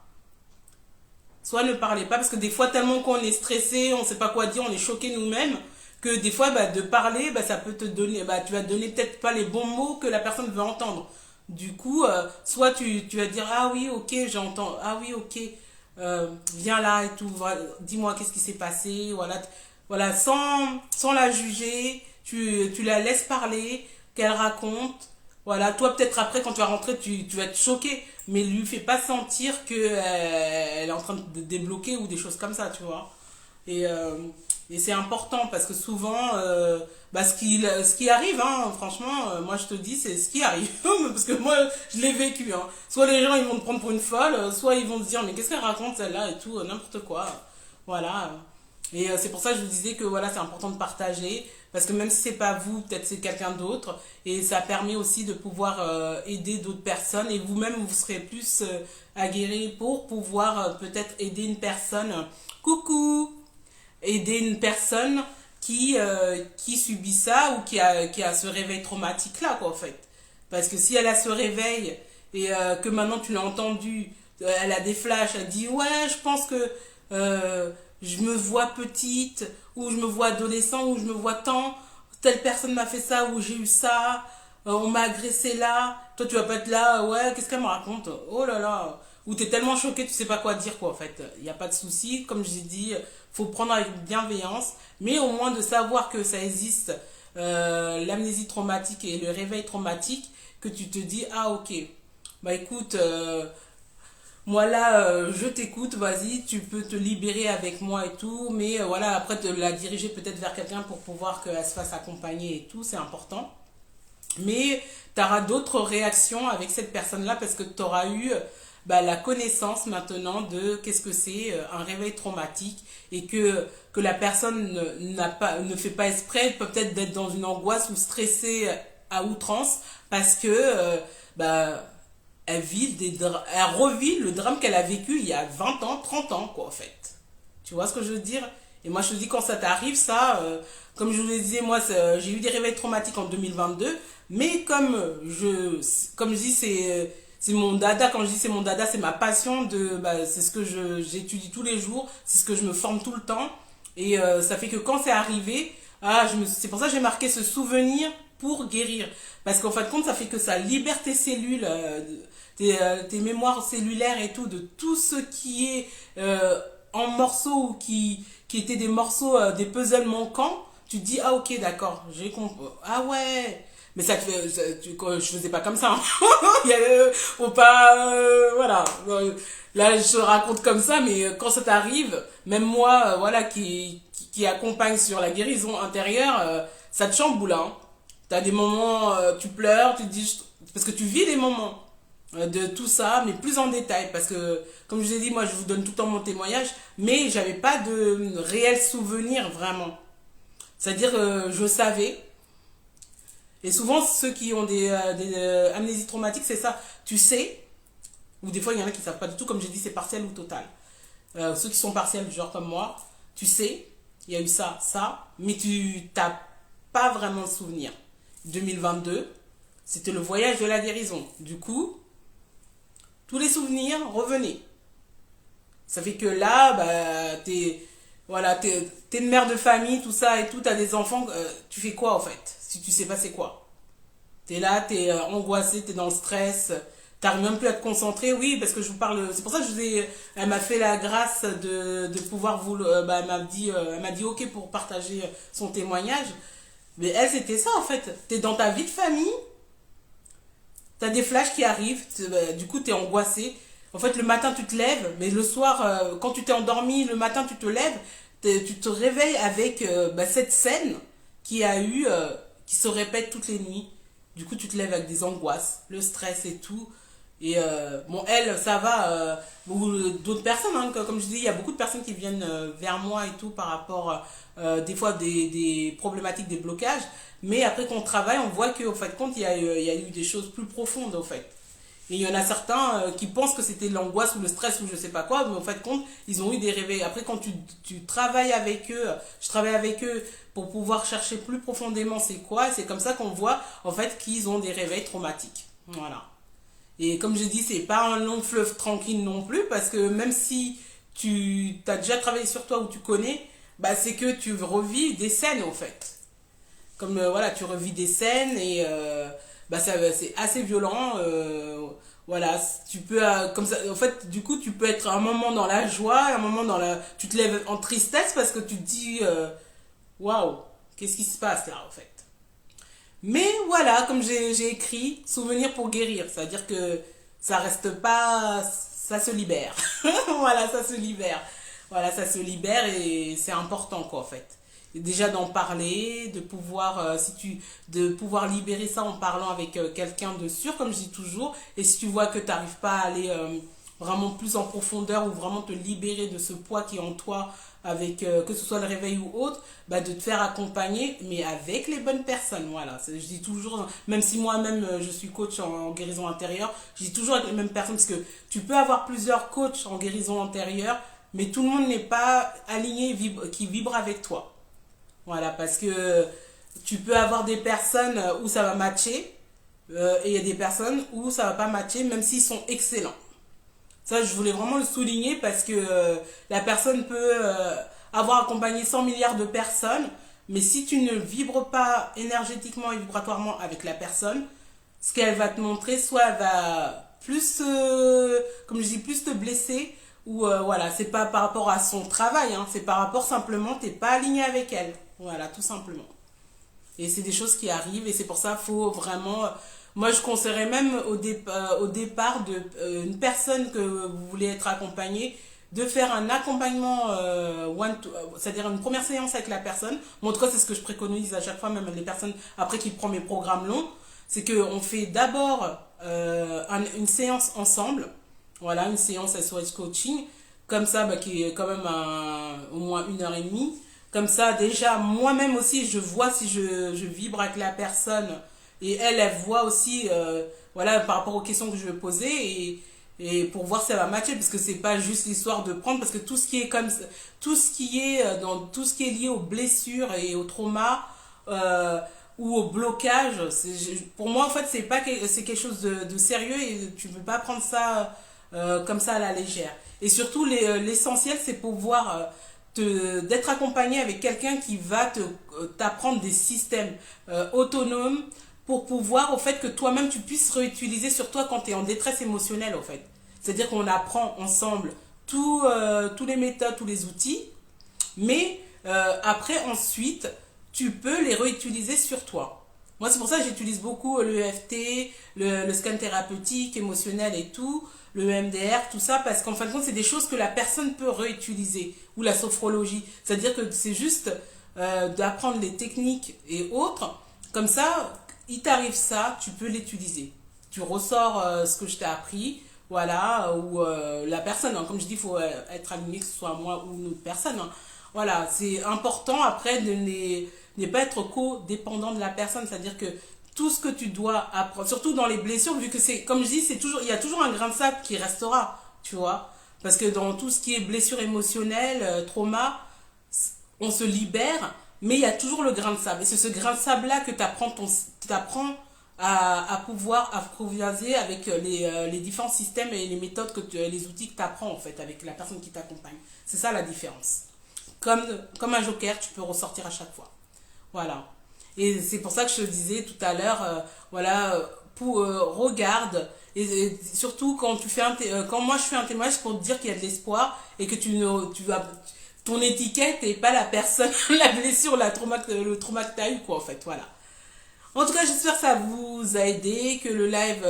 Soit ne parlez pas, parce que des fois, tellement qu'on est stressé, on ne sait pas quoi dire, on est choqué nous-mêmes, que des fois, de parler, ça peut te donner, tu vas donner peut-être pas les bons mots que la personne veut entendre. Du coup, soit tu vas dire, ah oui, ok, j'entends, ah oui, ok, viens là et tout, voilà, dis-moi qu'est-ce qui s'est passé, voilà, sans la juger, tu la laisses parler, qu'elle raconte. Voilà, toi peut-être après quand tu vas rentrer, tu vas être choqué, mais lui fais pas sentir que elle est en train de débloquer ou des choses comme ça, tu vois. Et, euh, et c'est important parce que souvent, ce qui arrive, hein, franchement, moi je te dis, c'est ce qui arrive. Parce que moi, je l'ai vécu. Hein. Soit les gens ils vont te prendre pour une folle, soit ils vont te dire, mais qu'est-ce qu'elle raconte celle-là et tout, n'importe quoi. Voilà. Et c'est pour ça que je vous disais que voilà, c'est important de partager. Parce que même si c'est pas vous, peut-être c'est quelqu'un d'autre. Et ça permet aussi de pouvoir aider d'autres personnes. Et vous-même, vous serez plus aguerri pour pouvoir peut-être aider une personne. Coucou! Aider une personne qui subit ça ou qui a ce réveil traumatique là, quoi, en fait. Parce que si elle a ce réveil et que maintenant tu l'as entendu, elle a des flashs, elle dit ouais, je pense que je me vois petite, ou je me vois adolescent, ou je me vois tant, telle personne m'a fait ça, ou j'ai eu ça, on m'a agressé là, toi tu vas pas être là, ouais, qu'est-ce qu'elle me raconte? Oh là là, ou t'es tellement choqué, tu sais pas quoi dire quoi en fait. Il n'y a pas de souci, comme j'ai dit, faut prendre avec bienveillance, mais au moins de savoir que ça existe, l'amnésie traumatique et le réveil traumatique, que tu te dis, ah ok, bah écoute, moi là, je t'écoute, vas-y, tu peux te libérer avec moi et tout, mais voilà, après te la diriger peut-être vers quelqu'un pour pouvoir qu'elle se fasse accompagner et tout, c'est important. Mais tu auras d'autres réactions avec cette personne-là parce que tu auras eu bah, la connaissance maintenant de qu'est-ce que c'est un réveil traumatique et que la personne ne fait pas exprès, peut-être d'être dans une angoisse ou stressée à outrance parce que bah, elle revit le drame qu'elle a vécu il y a 20 ans, 30 ans, quoi, en fait. Tu vois ce que je veux dire? Et moi, je te dis, quand ça t'arrive, ça, comme je vous le disais, moi, j'ai eu des réveils traumatiques en 2022, mais comme je dis, c'est mon dada. Quand je dis c'est mon dada, c'est ma passion bah, c'est ce que j'étudie tous les jours, c'est ce que je me forme tout le temps. Et ça fait que quand c'est arrivé, c'est pour ça que j'ai marqué ce souvenir pour guérir. Parce qu'en fin de compte, ça fait que ça libère tes cellules, tes mémoires cellulaires et tout, de tout ce qui est en morceaux ou qui étaient des morceaux, des puzzles manquants. Tu te dis, ah ok, d'accord, j'ai compris. Ah ouais, mais je faisais pas comme ça. Hein. Faut pas, voilà. Là, je te raconte comme ça, mais quand ça t'arrive, même moi, voilà, qui accompagne sur la guérison intérieure, ça te chamboule. Hein. T'as des moments, tu pleures, tu te dis, parce que tu vis des moments de tout ça, mais plus en détail, parce que, comme je vous ai dit, moi, je vous donne tout le temps mon témoignage, mais j'avais pas de réel souvenir vraiment. C'est-à-dire, je savais. Et souvent, ceux qui ont des amnésies traumatiques, c'est ça. Tu sais, ou des fois, il y en a qui ne savent pas du tout. Comme j'ai dit, c'est partiel ou total. Ceux qui sont partiels, genre comme moi, tu sais, il y a eu ça, ça, mais tu n'as pas vraiment le souvenir. 2022, c'était le voyage de la guérison. Du coup, tous les souvenirs revenaient. Ça fait que là, bah, t'es une mère de famille, tout ça et tout, t'as des enfants, tu fais quoi en fait? Si tu sais pas c'est quoi? T'es là, t'es angoissé, t'es dans le stress, t'arrives même plus à te concentrer, oui, parce que je vous parle, c'est pour ça que elle m'a fait la grâce de pouvoir bah, elle m'a dit ok pour partager son témoignage, mais elle c'était ça en fait, t'es dans ta vie de famille, t'as des flashs qui arrivent, bah, du coup t'es angoissé. En fait, le matin tu te lèves, mais le soir, quand tu t'es endormi, le matin tu te lèves, tu te réveilles avec bah, cette scène qui se répète toutes les nuits. Du coup, tu te lèves avec des angoisses, le stress et tout. Et bon, elle, ça va. Ou d'autres personnes, hein, comme je dis, il y a beaucoup de personnes qui viennent vers moi et tout par rapport, des fois, des problématiques, des blocages. Mais après qu'on travaille, on voit qu'au fait de compte, il y a eu des choses plus profondes, au fait. Et il y en a certains qui pensent que c'était l'angoisse ou le stress ou je sais pas quoi, mais en fait, compte, ils ont eu des réveils. Après, quand tu travailles avec eux, je travaille avec eux pour pouvoir chercher plus profondément c'est quoi, et c'est comme ça qu'on voit en fait qu'ils ont des réveils traumatiques. Voilà. Et comme je dis, c'est pas un long fleuve tranquille non plus, parce que même si tu as déjà travaillé sur toi ou tu connais, bah c'est que tu revis des scènes en fait. Comme voilà, tu revis des scènes et bah c'est assez violent. Voilà, tu peux comme ça. En fait, du coup, tu peux être un moment dans la joie, un moment tu te lèves en tristesse parce que tu te dis waouh, qu'est-ce qui se passe là en fait. Mais voilà, comme j'ai écrit, souvenir pour guérir, c'est-à-dire que ça reste pas, ça se libère. Voilà, ça se libère. Voilà, ça se libère et c'est important quoi en fait. Et déjà d'en parler, de pouvoir, de pouvoir libérer ça en parlant avec quelqu'un de sûr, comme je dis toujours. Et si tu vois que tu n'arrives pas à aller vraiment plus en profondeur ou vraiment te libérer de ce poids qui est en toi, avec que ce soit le réveil ou autre, bah, de te faire accompagner, mais avec les bonnes personnes. Voilà, je dis toujours, même si moi-même je suis coach en guérison intérieure, je dis toujours avec les mêmes personnes parce que tu peux avoir plusieurs coachs en guérison intérieure, mais tout le monde n'est pas aligné, qui vibre avec toi. Voilà, parce que tu peux avoir des personnes où ça va matcher et il y a des personnes où ça va pas matcher, même s'ils sont excellents. Ça, je voulais vraiment le souligner parce que la personne peut avoir accompagné 100 milliards de personnes, mais si tu ne vibres pas énergétiquement et vibratoirement avec la personne, ce qu'elle va te montrer, soit elle va plus, comme je dis, plus te blesser, ou voilà, c'est pas par rapport à son travail, hein, c'est par rapport simplement, t'es pas aligné avec elle. Voilà, tout simplement. Et c'est des choses qui arrivent et c'est pour ça qu'il faut vraiment... Moi, je conseillerais même au départ de une personne que vous voulez être accompagnée, de faire un accompagnement, c'est-à-dire une première séance avec la personne. Moi, en tout cas, c'est ce que je préconise à chaque fois, même les personnes, après qu'ils prennent mes programmes longs, c'est qu'on fait d'abord une séance ensemble, voilà, une séance SOS coaching, comme ça, bah, qui est quand même au moins 1 heure et demie. Comme ça, déjà, moi-même aussi, je vois si je vibre avec la personne et elle voit aussi, voilà, par rapport aux questions que je vais poser et pour voir si ça va matcher, parce que c'est pas juste l'histoire de prendre, parce que tout ce qui est comme tout ce qui est dans tout ce qui est lié aux blessures et aux traumas ou au blocage, pour moi en fait c'est quelque chose de sérieux et tu ne peux pas prendre ça comme ça à la légère. Et surtout l'essentiel c'est pouvoir d'être accompagné avec quelqu'un qui va t'apprendre des systèmes autonomes pour pouvoir au fait que toi-même tu puisses réutiliser sur toi quand tu es en détresse émotionnelle au fait. C'est-à-dire qu'on apprend ensemble tous les méthodes, tous les outils, mais après ensuite tu peux les réutiliser sur toi. Moi c'est pour ça que j'utilise beaucoup l'EFT, le scan thérapeutique, émotionnel et tout, le MDR, tout ça, parce qu'en fin de compte c'est des choses que la personne peut réutiliser, ou la sophrologie. C'est-à-dire que c'est juste d'apprendre les techniques et autres, comme ça il t'arrive ça, tu peux l'utiliser. Tu ressors ce que je t'ai appris, voilà, ou la personne, hein, comme je dis, il faut être aligné, que ce soit moi ou une autre personne. Hein. Voilà, c'est important après de ne pas être codépendant de la personne, c'est-à-dire que tout ce que tu dois apprendre, surtout dans les blessures, vu que c'est, comme je dis, il y a toujours un grain de sable qui restera, tu vois. Parce que dans tout ce qui est blessure émotionnelle, trauma, on se libère, mais il y a toujours le grain de sable. Et c'est ce grain de sable-là que tu apprends à pouvoir apprivoiser avec les différents systèmes et les méthodes, les outils que tu apprends en fait avec la personne qui t'accompagne. C'est ça la différence. Comme un joker, tu peux ressortir à chaque fois. Voilà. Et c'est pour ça que je te disais tout à l'heure, voilà, regarde. Et surtout quand quand moi je fais un témoignage pour te dire qu'il y a de l'espoir et que tu vas ton étiquette et pas la personne, la blessure, le trauma que tu as eu, quoi, en fait, voilà. En tout cas, j'espère que ça vous a aidé, que le live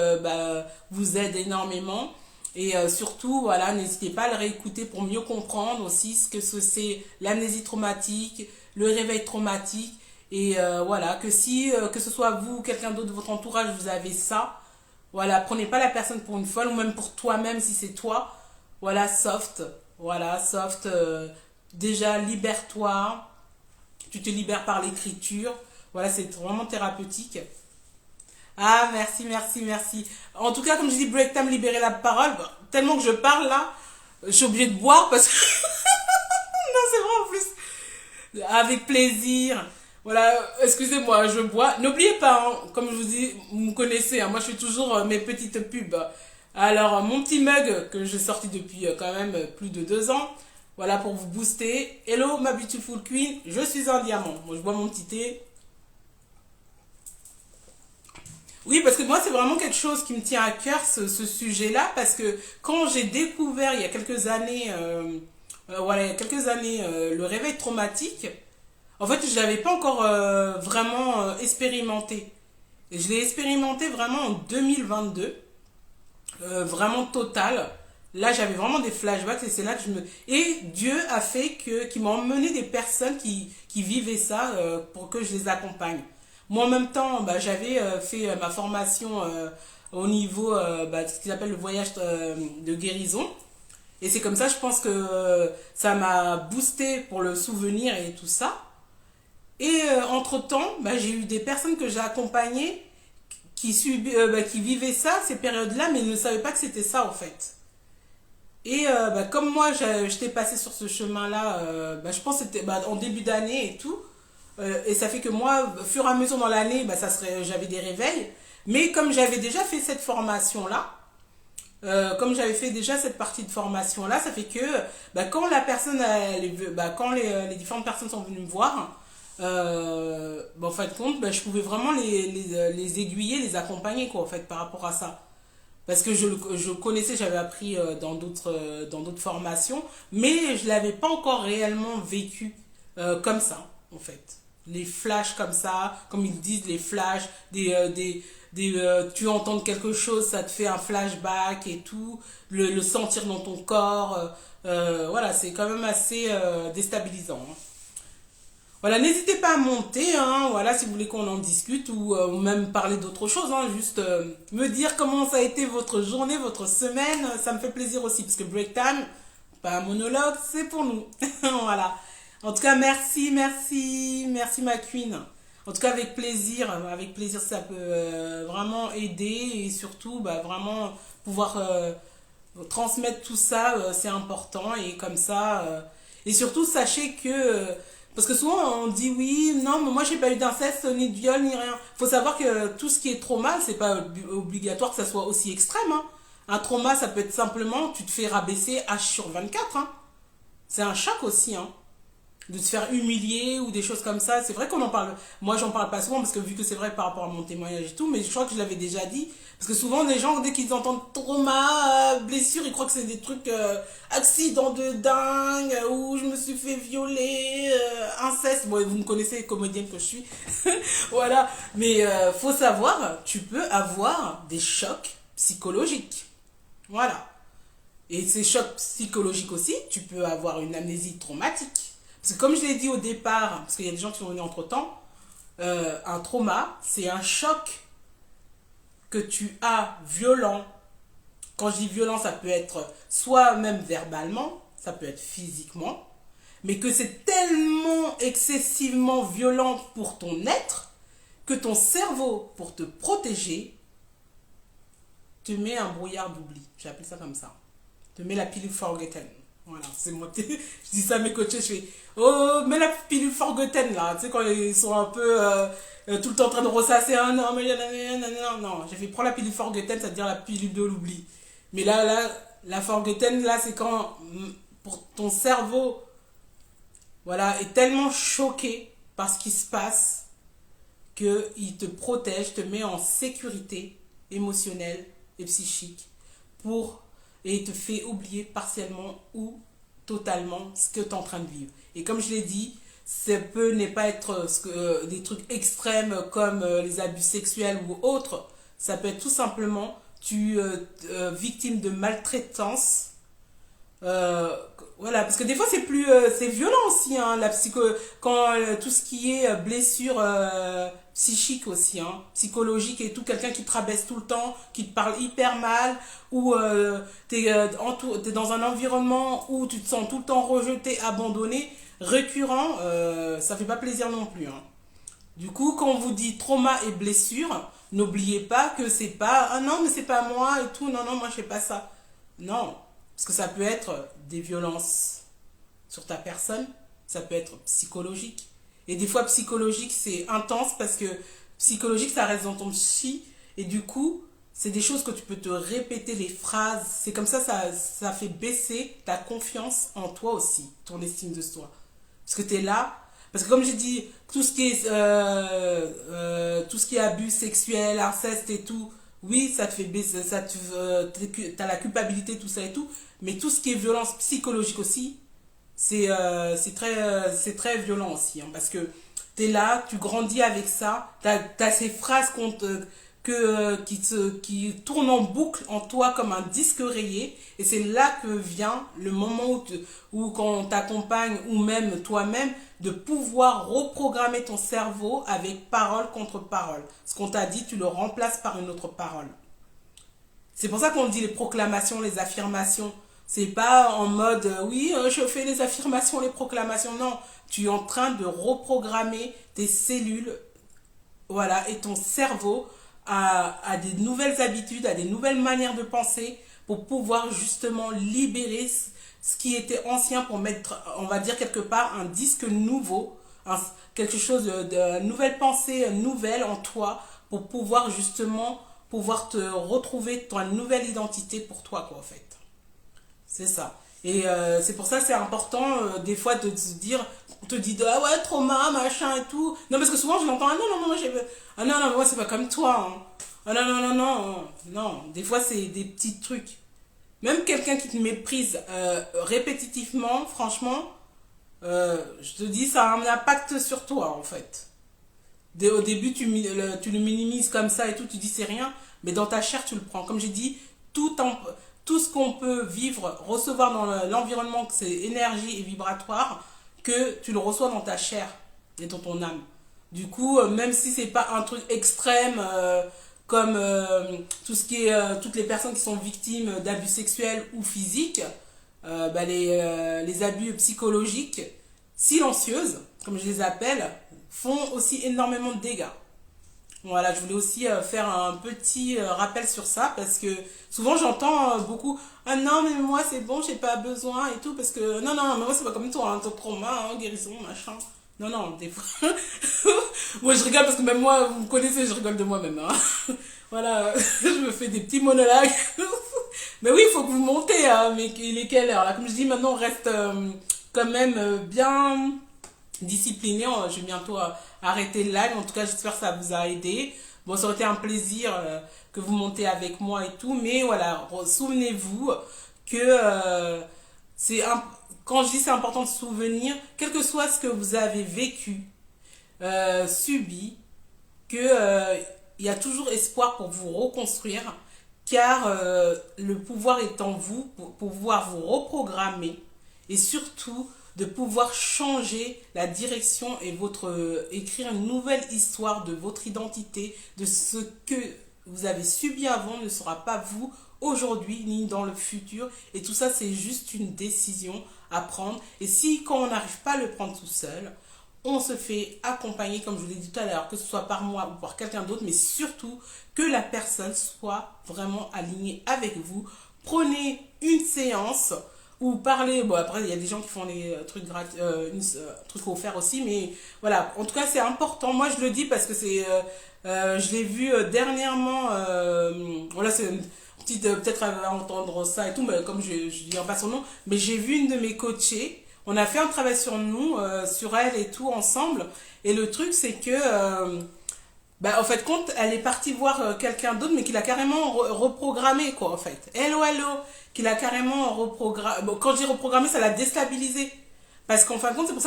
vous aide énormément. Et surtout, voilà, n'hésitez pas à le réécouter pour mieux comprendre aussi ce que c'est l'amnésie traumatique, le réveil traumatique. Et voilà, que ce soit vous ou quelqu'un d'autre de votre entourage, vous avez ça. Voilà, prenez pas la personne pour une folle, ou même pour toi-même si c'est toi. Voilà, soft. Voilà, soft. Déjà, libère-toi. Tu te libères par l'écriture. Voilà, c'est vraiment thérapeutique. Ah, merci, merci, merci. En tout cas, comme je dis, break time, libérer la parole. Tellement que je parle là, je suis obligée de boire parce que... non, c'est vrai en plus. Avec plaisir. Voilà, excusez-moi, je bois. N'oubliez pas, hein, comme je vous dis, vous me connaissez, hein, moi je fais toujours mes petites pubs. Alors, mon petit mug que j'ai sorti depuis quand même plus de 2 ans. Voilà, pour vous booster. Hello, ma beautiful queen, je suis un diamant. Moi, je bois mon petit thé. Oui, parce que moi, c'est vraiment quelque chose qui me tient à cœur, ce sujet-là, parce que quand j'ai découvert il y a quelques années, voilà, il y a quelques années, le réveil traumatique, en fait, je l'avais pas encore vraiment expérimenté. Et je l'ai expérimenté vraiment en 2022, vraiment total. Là, j'avais vraiment des flashbacks et c'est là que Et Dieu a fait qu'il m'a emmené des personnes qui vivaient ça pour que je les accompagne. Moi, en même temps, bah, j'avais fait ma formation au niveau de ce qu'ils appellent le voyage de guérison. Et c'est comme ça, je pense que ça m'a boosté pour le souvenir et tout ça. Et entre-temps, bah, j'ai eu des personnes que j'ai accompagnées qui vivaient ça, ces périodes-là, mais ne savaient pas que c'était ça, en fait. Et bah, comme moi, j'étais passée sur ce chemin-là, bah, je pense que c'était en début d'année et tout. Et ça fait que moi, au fur et à mesure dans l'année, bah, j'avais des réveils. Mais comme j'avais déjà fait cette formation-là, comme j'avais fait déjà cette partie de formation là, ça fait que quand la personne, quand les différentes personnes sont venues me voir, en fin de compte, je pouvais vraiment les aiguiller, les accompagner quoi, en fait, par rapport à ça. Parce que je connaissais, j'avais appris dans d'autres formations, mais je l'avais pas encore réellement vécu comme ça, en fait. Les flashs comme ça, comme ils disent, les flashs, tu entends quelque chose, ça te fait un flashback et tout, le sentir dans ton corps, voilà, c'est quand même assez déstabilisant, hein. Voilà, n'hésitez pas à monter, hein, voilà, si vous voulez qu'on en discute ou même parler d'autre chose, hein, juste me dire comment ça a été votre journée, votre semaine, ça me fait plaisir aussi, parce que break time, pas un monologue, c'est pour nous. Voilà. En tout cas, merci ma queen. En tout cas, avec plaisir, ça peut vraiment aider et surtout, vraiment pouvoir transmettre tout ça, c'est important et comme ça, et surtout, sachez que parce que souvent on dit oui, non, mais moi j'ai pas eu d'inceste, ni de viol, ni rien. Faut savoir que tout ce qui est trauma, c'est pas obligatoire que ça soit aussi extrême, hein. Un trauma, ça peut être simplement, tu te fais rabaisser H/24, hein. C'est un choc aussi, hein, de se faire humilier ou des choses comme ça. C'est vrai qu'on en parle. Moi, j'en parle pas souvent parce que vu que c'est vrai par rapport à mon témoignage et tout, mais je crois que je l'avais déjà dit. Parce que souvent, les gens, dès qu'ils entendent trauma, blessure, ils croient que c'est des trucs accident de dingue, ou je me suis fait violer, inceste. Bon, vous me connaissez, comédienne que je suis. Voilà. Mais faut savoir, tu peux avoir des chocs psychologiques. Voilà. Et ces chocs psychologiques aussi, tu peux avoir une amnésie traumatique. Parce que comme je l'ai dit au départ, parce qu'il y a des gens qui sont venus entre-temps, un trauma, c'est un choc que tu as violent. Quand je dis violent, ça peut être soit même verbalement, ça peut être physiquement, mais que c'est tellement excessivement violent pour ton être que ton cerveau, pour te protéger, te met un brouillard d'oubli. J'ai appelé ça comme ça. Te met la pilule forgotten. Voilà, c'est moi. Je dis ça à mes coachs, je fais oh, mets la pilule forgotten là. Tu sais, quand ils sont un peu tout le temps en train de ressasser, ah non, mais non. J'ai fait prends la pilule forgotten, ça veut dire la pilule de l'oubli. Mais là, la forgotten, là, c'est quand pour ton cerveau, voilà, est tellement choqué par ce qui se passe qu'il te protège, te met en sécurité émotionnelle et psychique pour et te fait oublier partiellement ou totalement ce que tu es en train de vivre. Et comme je l'ai dit, ça peut ne pas être des trucs extrêmes comme les abus sexuels ou autres. Ça peut être tout simplement victime de maltraitance. Voilà, parce que des fois c'est violent aussi, hein, quand tout ce qui est blessure psychique aussi, hein, psychologique et tout, quelqu'un qui te rabaisse tout le temps, qui te parle hyper mal, ou t'es dans un environnement où tu te sens tout le temps rejeté, abandonné, récurrent, ça fait pas plaisir non plus, hein. Du coup, quand on vous dit trauma et blessure, n'oubliez pas que c'est pas ah non mais c'est pas moi et tout, non moi je fais pas ça, non. Parce que ça peut être des violences sur ta personne, ça peut être psychologique. Et des fois, psychologique, c'est intense parce que psychologique, ça reste dans ton chi. Et du coup, c'est des choses que tu peux te répéter, les phrases. C'est comme ça fait baisser ta confiance en toi aussi, ton estime de soi. Parce que tu es là. Parce que comme j'ai dit, tout ce qui est abus sexuel, inceste et tout, oui, ça te fait baisser, t'as la culpabilité, tout ça et tout, mais tout ce qui est violence psychologique aussi, c'est très violent aussi, hein, parce que t'es là, tu grandis avec ça, t'as ces phrases qui tournent en boucle en toi comme un disque rayé, et c'est là que vient le moment où quand on t'accompagne, ou même toi-même, de pouvoir reprogrammer ton cerveau avec parole contre parole. Ce qu'on t'a dit, tu le remplaces par une autre parole. C'est pour ça qu'on dit les proclamations, les affirmations. C'est pas en mode, oui, je fais les affirmations, les proclamations. Non, tu es en train de reprogrammer tes cellules, voilà, et ton cerveau à des nouvelles habitudes, à des nouvelles manières de penser pour pouvoir justement libérer ce qui était ancien pour mettre, on va dire quelque part, un disque nouveau, quelque chose de nouvelle pensée nouvelle en toi pour pouvoir justement pouvoir te retrouver ta nouvelle identité pour toi, quoi, en fait. C'est ça. Et c'est pour ça que c'est important, des fois, de se dire, on te dit, ah ouais, trauma, machin et tout. Non, parce que souvent, je l'entends, ah non, non, moi, j'ai... Ah non, non, moi, c'est pas comme toi, hein. Ah non, non, non, non, non. Des fois, c'est des petits trucs. Même quelqu'un qui te méprise répétitivement, franchement, je te dis, ça a un impact sur toi, en fait. Au début, tu le minimises comme ça et tout, tu dis c'est rien, mais dans ta chair, tu le prends. Comme j'ai dit, tout ce qu'on peut vivre, recevoir dans l'environnement, que c'est énergie et vibratoire, que tu le reçois dans ta chair et dans ton âme. Du coup, même si c'est pas un truc extrême, comme tout ce qui est, toutes les personnes qui sont victimes d'abus sexuels ou physiques, les abus psychologiques silencieuses, comme je les appelle, font aussi énormément de dégâts. Voilà, je voulais aussi faire un petit rappel sur ça parce que souvent j'entends beaucoup ah non mais moi c'est bon, j'ai pas besoin et tout parce que non non mais moi c'est pas comme toi, hein, ton trauma, hein, guérison, machin. Non non, des fois moi je rigole parce que même moi vous me connaissez, je rigole de moi-même, hein. Voilà, je me fais des petits monologues. Mais oui, il faut que vous montez, hein, mais il est quelle heure là? Comme je dis, maintenant on reste quand même bien discipliné. Je vais bientôt arrêter le live. En tout cas, j'espère que ça vous a aidé. Bon, ça aurait été un plaisir que vous montez avec moi et tout. Mais voilà, souvenez-vous que quand je dis c'est important de se souvenir, quel que soit ce que vous avez vécu, subi, que il y a toujours espoir pour vous reconstruire, car le pouvoir est en vous pour pouvoir vous reprogrammer et surtout de pouvoir changer la direction et écrire une nouvelle histoire de votre identité, de ce que vous avez subi avant ne sera pas vous aujourd'hui ni dans le futur. Et tout ça, c'est juste une décision à prendre. Et si, quand on n'arrive pas à le prendre tout seul, on se fait accompagner, comme je vous l'ai dit tout à l'heure, que ce soit par moi ou par quelqu'un d'autre, mais surtout que la personne soit vraiment alignée avec vous. Prenez une séance ou parler, bon après il y a des gens qui font des trucs gratuits, trucs offerts aussi, mais voilà, en tout cas c'est important, moi je le dis parce que je l'ai vu dernièrement, voilà c'est une petite, peut-être elle va entendre ça et tout, mais comme je dis pas son nom, mais j'ai vu une de mes coachées, on a fait un travail sur nous, sur elle et tout ensemble, et le truc c'est que en fait, compte, elle est partie voir quelqu'un d'autre, mais qui l'a carrément reprogrammé, quoi, en fait. Hello, hello, qui l'a carrément reprogrammé. Bon, quand je dis reprogrammé, ça l'a déstabilisé. Parce qu'en fin de compte, c'est pour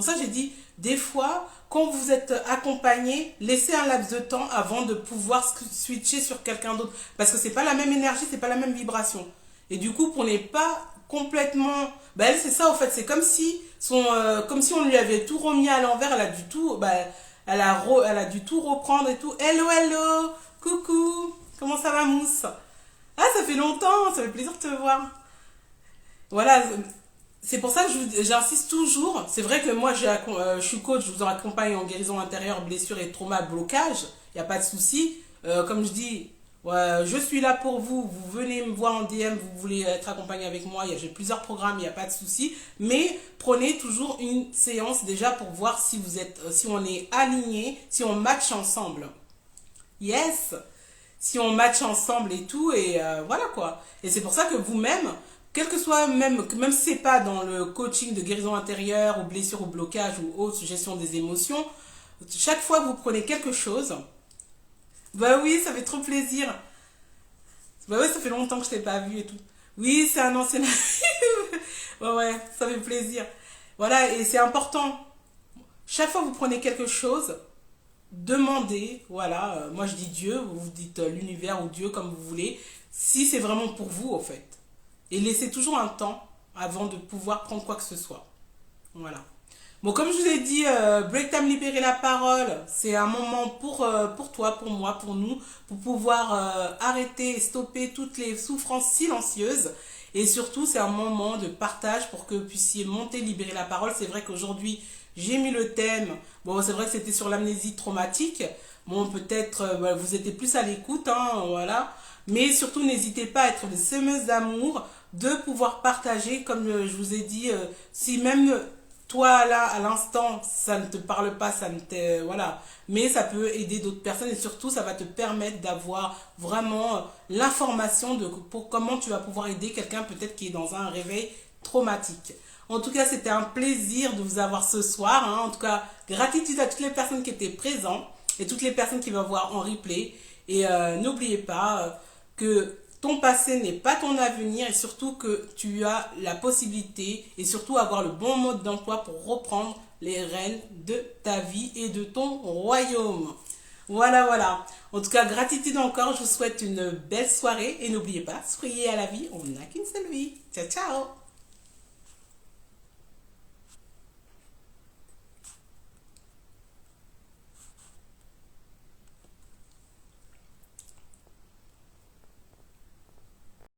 ça que j'ai dit, des fois, quand vous êtes accompagné, laissez un laps de temps avant de pouvoir switcher sur quelqu'un d'autre. Parce que c'est pas la même énergie, c'est pas la même vibration. Et du coup, pour n'est pas complètement... elle, c'est ça, en fait. C'est comme si, comme si on lui avait tout remis à l'envers, elle a du tout... elle a dû tout reprendre et tout. Hello, hello, coucou, comment ça va, Mousse? Ah, ça fait longtemps, ça fait plaisir de te voir. Voilà, c'est pour ça que j'insiste toujours. C'est vrai que moi, je suis coach, je vous accompagne en guérison intérieure, blessure et trauma, blocage. Il n'y a pas de souci. Comme je dis, ouais, je suis là pour vous. Vous venez me voir en DM, vous voulez être accompagné avec moi. J'ai plusieurs programmes, il n'y a pas de souci. Mais prenez toujours une séance déjà pour voir si on est aligné, si on match ensemble. Yes! Si on match ensemble et tout, et voilà quoi. Et c'est pour ça que vous-même, quel que soit, même si c'est pas dans le coaching de guérison intérieure, ou blessure, ou blocage, ou autre gestion des émotions, chaque fois que vous prenez quelque chose, bah oui, ça fait trop plaisir. Bah ouais, ça fait longtemps que je t'ai pas vu et tout. Oui, c'est un ancien ami. Ouais, ouais, ça fait plaisir. Voilà, et c'est important. Chaque fois que vous prenez quelque chose, demandez, voilà, moi je dis Dieu, vous dites l'univers ou Dieu comme vous voulez, si c'est vraiment pour vous en fait. Et laissez toujours un temps avant de pouvoir prendre quoi que ce soit. Voilà. Bon, comme je vous ai dit, Break Time Libérer la parole, c'est un moment pour toi, pour moi, pour nous, pour pouvoir arrêter et stopper toutes les souffrances silencieuses. Et surtout, c'est un moment de partage pour que vous puissiez monter, libérer la parole. C'est vrai qu'aujourd'hui, j'ai mis le thème. Bon, c'est vrai que c'était sur l'amnésie traumatique. Bon, peut-être vous étiez plus à l'écoute, hein, voilà. Mais surtout, n'hésitez pas à être des semeuses d'amour, de pouvoir partager, comme je vous ai dit, si même toi là à l'instant ça ne te parle pas, ça ne te voilà, mais ça peut aider d'autres personnes et surtout ça va te permettre d'avoir vraiment l'information de pour comment tu vas pouvoir aider quelqu'un peut-être qui est dans un réveil traumatique. En tout cas, c'était un plaisir de vous avoir ce soir, hein. En tout cas, gratitude à toutes les personnes qui étaient présentes et toutes les personnes qui vont voir en replay. Et n'oubliez pas que ton passé n'est pas ton avenir et surtout que tu as la possibilité et surtout avoir le bon mode d'emploi pour reprendre les rênes de ta vie et de ton royaume. Voilà, voilà. En tout cas, gratitude encore. Je vous souhaite une belle soirée et n'oubliez pas, soyez à la vie, on n'a qu'une seule vie. Ciao, ciao.